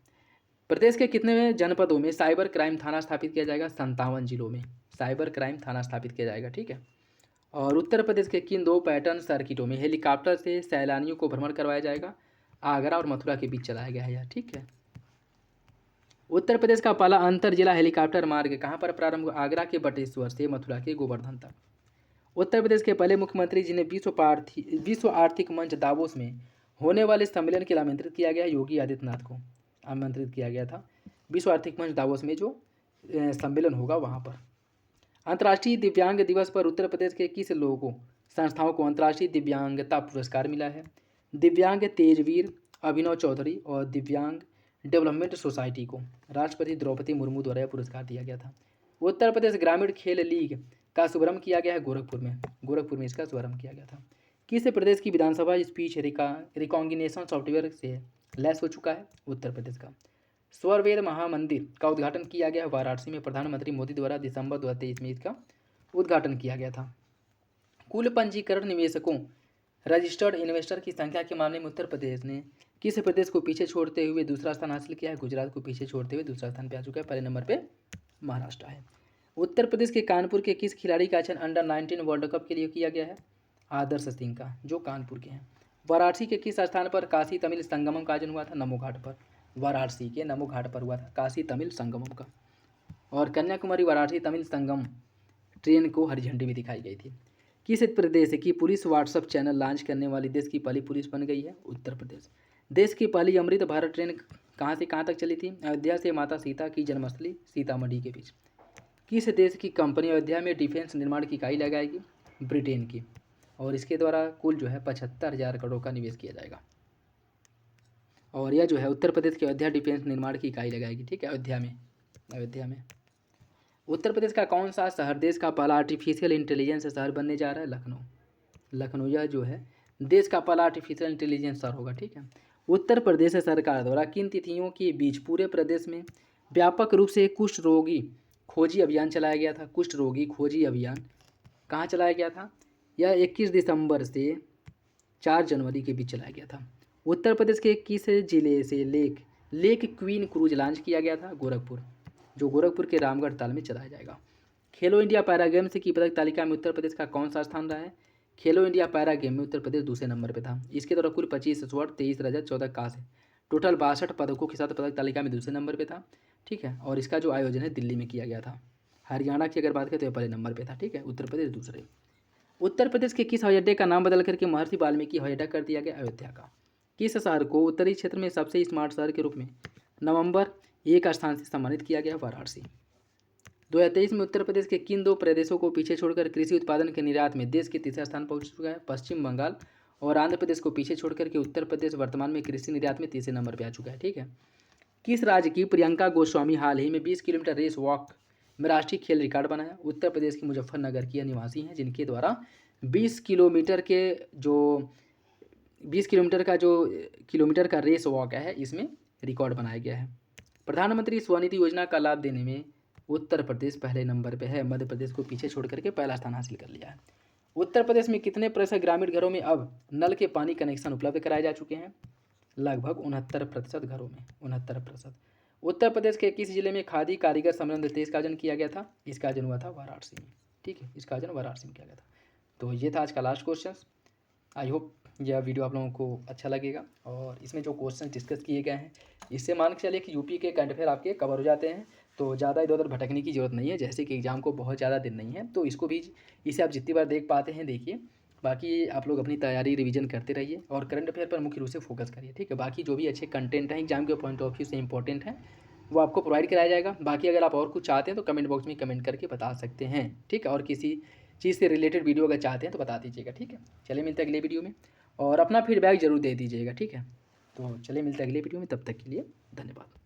A: प्रदेश के कितने जनपदों में साइबर क्राइम थाना स्थापित किया जाएगा? 57 जिलों में साइबर क्राइम थाना स्थापित किया जाएगा। ठीक है। और उत्तर प्रदेश के किन 2 पर्यटन सर्किटों में हेलीकॉप्टर से सैलानियों को भ्रमण करवाया जाएगा? आगरा और मथुरा के बीच चलाया गया है यह। ठीक है। उत्तर प्रदेश का पहला अंतर जिला हेलीकॉप्टर मार्ग कहाँ पर प्रारंभ हुआ? आगरा के बटेश्वर से मथुरा के गोवर्धन तक। उत्तर प्रदेश के पहले मुख्यमंत्री जिन्हें विश्व आर्थिक मंच दावोस में होने वाले सम्मेलन के लिए आमंत्रित किया गया? योगी आदित्यनाथ को आमंत्रित किया गया था विश्व आर्थिक मंच दावोस में जो सम्मेलन होगा वहाँ पर। अंतर्राष्ट्रीय दिव्यांग दिवस पर उत्तर प्रदेश के किस लोगों संस्थाओं को अंतर्राष्ट्रीय दिव्यांगता पुरस्कार मिला है? दिव्यांग तेजवीर अभिनव चौधरी और दिव्यांग डेवलपमेंट सोसाइटी को राष्ट्रपति द्रौपदी मुर्मू द्वारा यह पुरस्कार दिया गया था। उत्तर प्रदेश ग्रामीण खेल लीग का शुभारंभ किया गया है गोरखपुर में इसका शुभारंभ किया गया था। किस प्रदेश की विधानसभा स्पीच रिकॉग्निशन सॉफ्टवेयर से लैस हो चुका है? उत्तर प्रदेश का। स्वरवेद महामंदिर का उद्घाटन किया गया वाराणसी में प्रधानमंत्री मोदी द्वारा दिसंबर 2023 में इसका उद्घाटन किया गया था। कुल पंजीकरण निवेशकों रजिस्टर्ड इन्वेस्टर की संख्या के मामले में उत्तर प्रदेश ने किस प्रदेश को पीछे छोड़ते हुए दूसरा स्थान हासिल किया है? गुजरात को पीछे छोड़ते हुए दूसरा स्थान पे आ चुका है। पहले नंबर पे महाराष्ट्र है। उत्तर प्रदेश के कानपुर के किस खिलाड़ी का चयन अंडर 19 वर्ल्ड कप के लिए किया गया है? आदर्श सिंह का, जो कानपुर के हैं। वाराणसी के किस स्थान पर काशी तमिल संगमम का आयोजन हुआ था? नमो घाट पर। वाराणसी के नमो घाट पर हुआ था काशी तमिल संगमम का। और कन्याकुमारी वाराणसी तमिल संगम ट्रेन को हरी झंडी भी दिखाई गई थी। किस प्रदेश की पुलिस व्हाट्सएप चैनल लॉन्च करने वाली देश की पहली पुलिस बन गई है? उत्तर प्रदेश। देश की पहली अमृत भारत ट्रेन कहाँ से कहाँ तक चली थी? अयोध्या से माता सीता की जन्मस्थली सीतामढ़ी के बीच। किस देश की कंपनी अयोध्या में डिफेंस निर्माण की इकाई लगाएगी? ब्रिटेन की। और इसके द्वारा कुल जो है 75,000 करोड़ का निवेश किया जाएगा। और यह जो है उत्तर प्रदेश की अयोध्या डिफेंस निर्माण की इकाई लगाएगी। ठीक है, अयोध्या में। उत्तर प्रदेश का कौन सा शहर देश का पहला आर्टिफिशियल इंटेलिजेंस शहर बनने जा रहा है? लखनऊ यह जो है देश का पहला आर्टिफिशियल इंटेलिजेंस शहर होगा। ठीक है। उत्तर प्रदेश सरकार द्वारा किन तिथियों के बीच पूरे प्रदेश में व्यापक रूप से कुष्ठ रोगी खोजी अभियान चलाया गया था? कुष्ठ रोगी खोजी अभियान कहाँ चलाया गया था? यह 21 दिसंबर से 4 जनवरी के बीच चलाया गया था। उत्तर प्रदेश के किस जिले से लेक क्वीन क्रूज लॉन्च किया गया था? गोरखपुर, जो गोरखपुर के रामगढ़ ताल में चलाया जाएगा। खेलो इंडिया पैरा गेम्स की पदक तालिका में उत्तर प्रदेश का कौन सा स्थान रहा है? खेलो इंडिया पैरा गेम में उत्तर प्रदेश दूसरे नंबर पर था। इसके द्वारा कुल 25 स्वर्ण, 23 रजत, 14 कांस्य, टोटल 62 पदकों के साथ पदक तालिका में दूसरे नंबर पर था। ठीक है। और इसका जो आयोजन है दिल्ली में किया गया था। हरियाणा की अगर बात करें तो यह पहले नंबर पर था। ठीक है, उत्तर प्रदेश दूसरे। उत्तर प्रदेश के किस हवाई अड्डे का नाम बदल करके महर्षि वाल्मीकि हवाई अड्डा कर दिया गया? अयोध्या का। किस शहर को उत्तरी क्षेत्र में सबसे स्मार्ट शहर के रूप में नवंबर 1 स्थान से सम्मानित किया गया? वाराणसी। 2023 में उत्तर प्रदेश के किन 2 प्रदेशों को पीछे छोड़कर कृषि उत्पादन के निर्यात में देश के तीसरा स्थान पहुंच चुका है? पश्चिम बंगाल और आंध्र प्रदेश को पीछे छोड़कर के उत्तर प्रदेश वर्तमान में कृषि निर्यात में तीसरे नंबर पर आ चुका है। ठीक है। किस राज्य की प्रियंका गोस्वामी हाल ही में 20 किलोमीटर रेस वॉक में राष्ट्रीय खेल रिकॉर्ड बनाया? उत्तर प्रदेश के मुजफ्फरनगर की निवासी हैं, जिनके द्वारा 20 किलोमीटर का रेस वॉक है, इसमें रिकॉर्ड बनाया गया है। प्रधानमंत्री स्वनिधि योजना का लाभ देने में उत्तर प्रदेश पहले नंबर पे है। मध्य प्रदेश को पीछे छोड़ करके पहला स्थान हासिल कर लिया है। उत्तर प्रदेश में कितने प्रतिशत ग्रामीण घरों में अब नल के पानी कनेक्शन उपलब्ध कराए जा चुके हैं? लगभग 69% घरों में, 69%। उत्तर प्रदेश के किस जिले में खादी कारीगर सम्मेलन 23 का आयोजन किया गया था? इसका आयोजन हुआ था वाराणसी में। ठीक है, इसका आयोजन वाराणसी में किया गया था। तो ये था आज का लास्ट क्वेश्चन। आई होप यह वीडियो आप लोगों को अच्छा लगेगा और इसमें जो क्वेश्चन डिस्कस किए गए हैं इससे मान के चलिए कि यूपी के करंट अफेयर आपके कवर हो जाते हैं। तो ज़्यादा इधर उधर भटकने की ज़रूरत नहीं है, जैसे कि एग्जाम को बहुत ज़्यादा दिन नहीं है, तो इसको भी इसे आप जितनी बार देख पाते हैं देखिए। बाकी आप लोग अपनी तैयारी रिवीजन करते रहिए और करंट अफेयर पर मुख्य रूप से फोकस करिए। ठीक है, बाकी जो भी अच्छे कंटेंट हैं एग्जाम के पॉइंट ऑफ व्यू से इंपॉर्टेंट है वो आपको प्रोवाइड कराया जाएगा। बाकी अगर आप और कुछ चाहते हैं तो कमेंट बॉक्स में कमेंट करके बता सकते हैं। ठीक है, और किसी चीज़ से रिलेटेड वीडियो अगर चाहते हैं तो बता दीजिएगा। ठीक है, चलिए मिलते हैं अगले वीडियो में और अपना फीडबैक जरूर दे दीजिएगा। ठीक है, तो चलिए मिलते हैं अगले वीडियो में, तब तक के लिए धन्यवाद।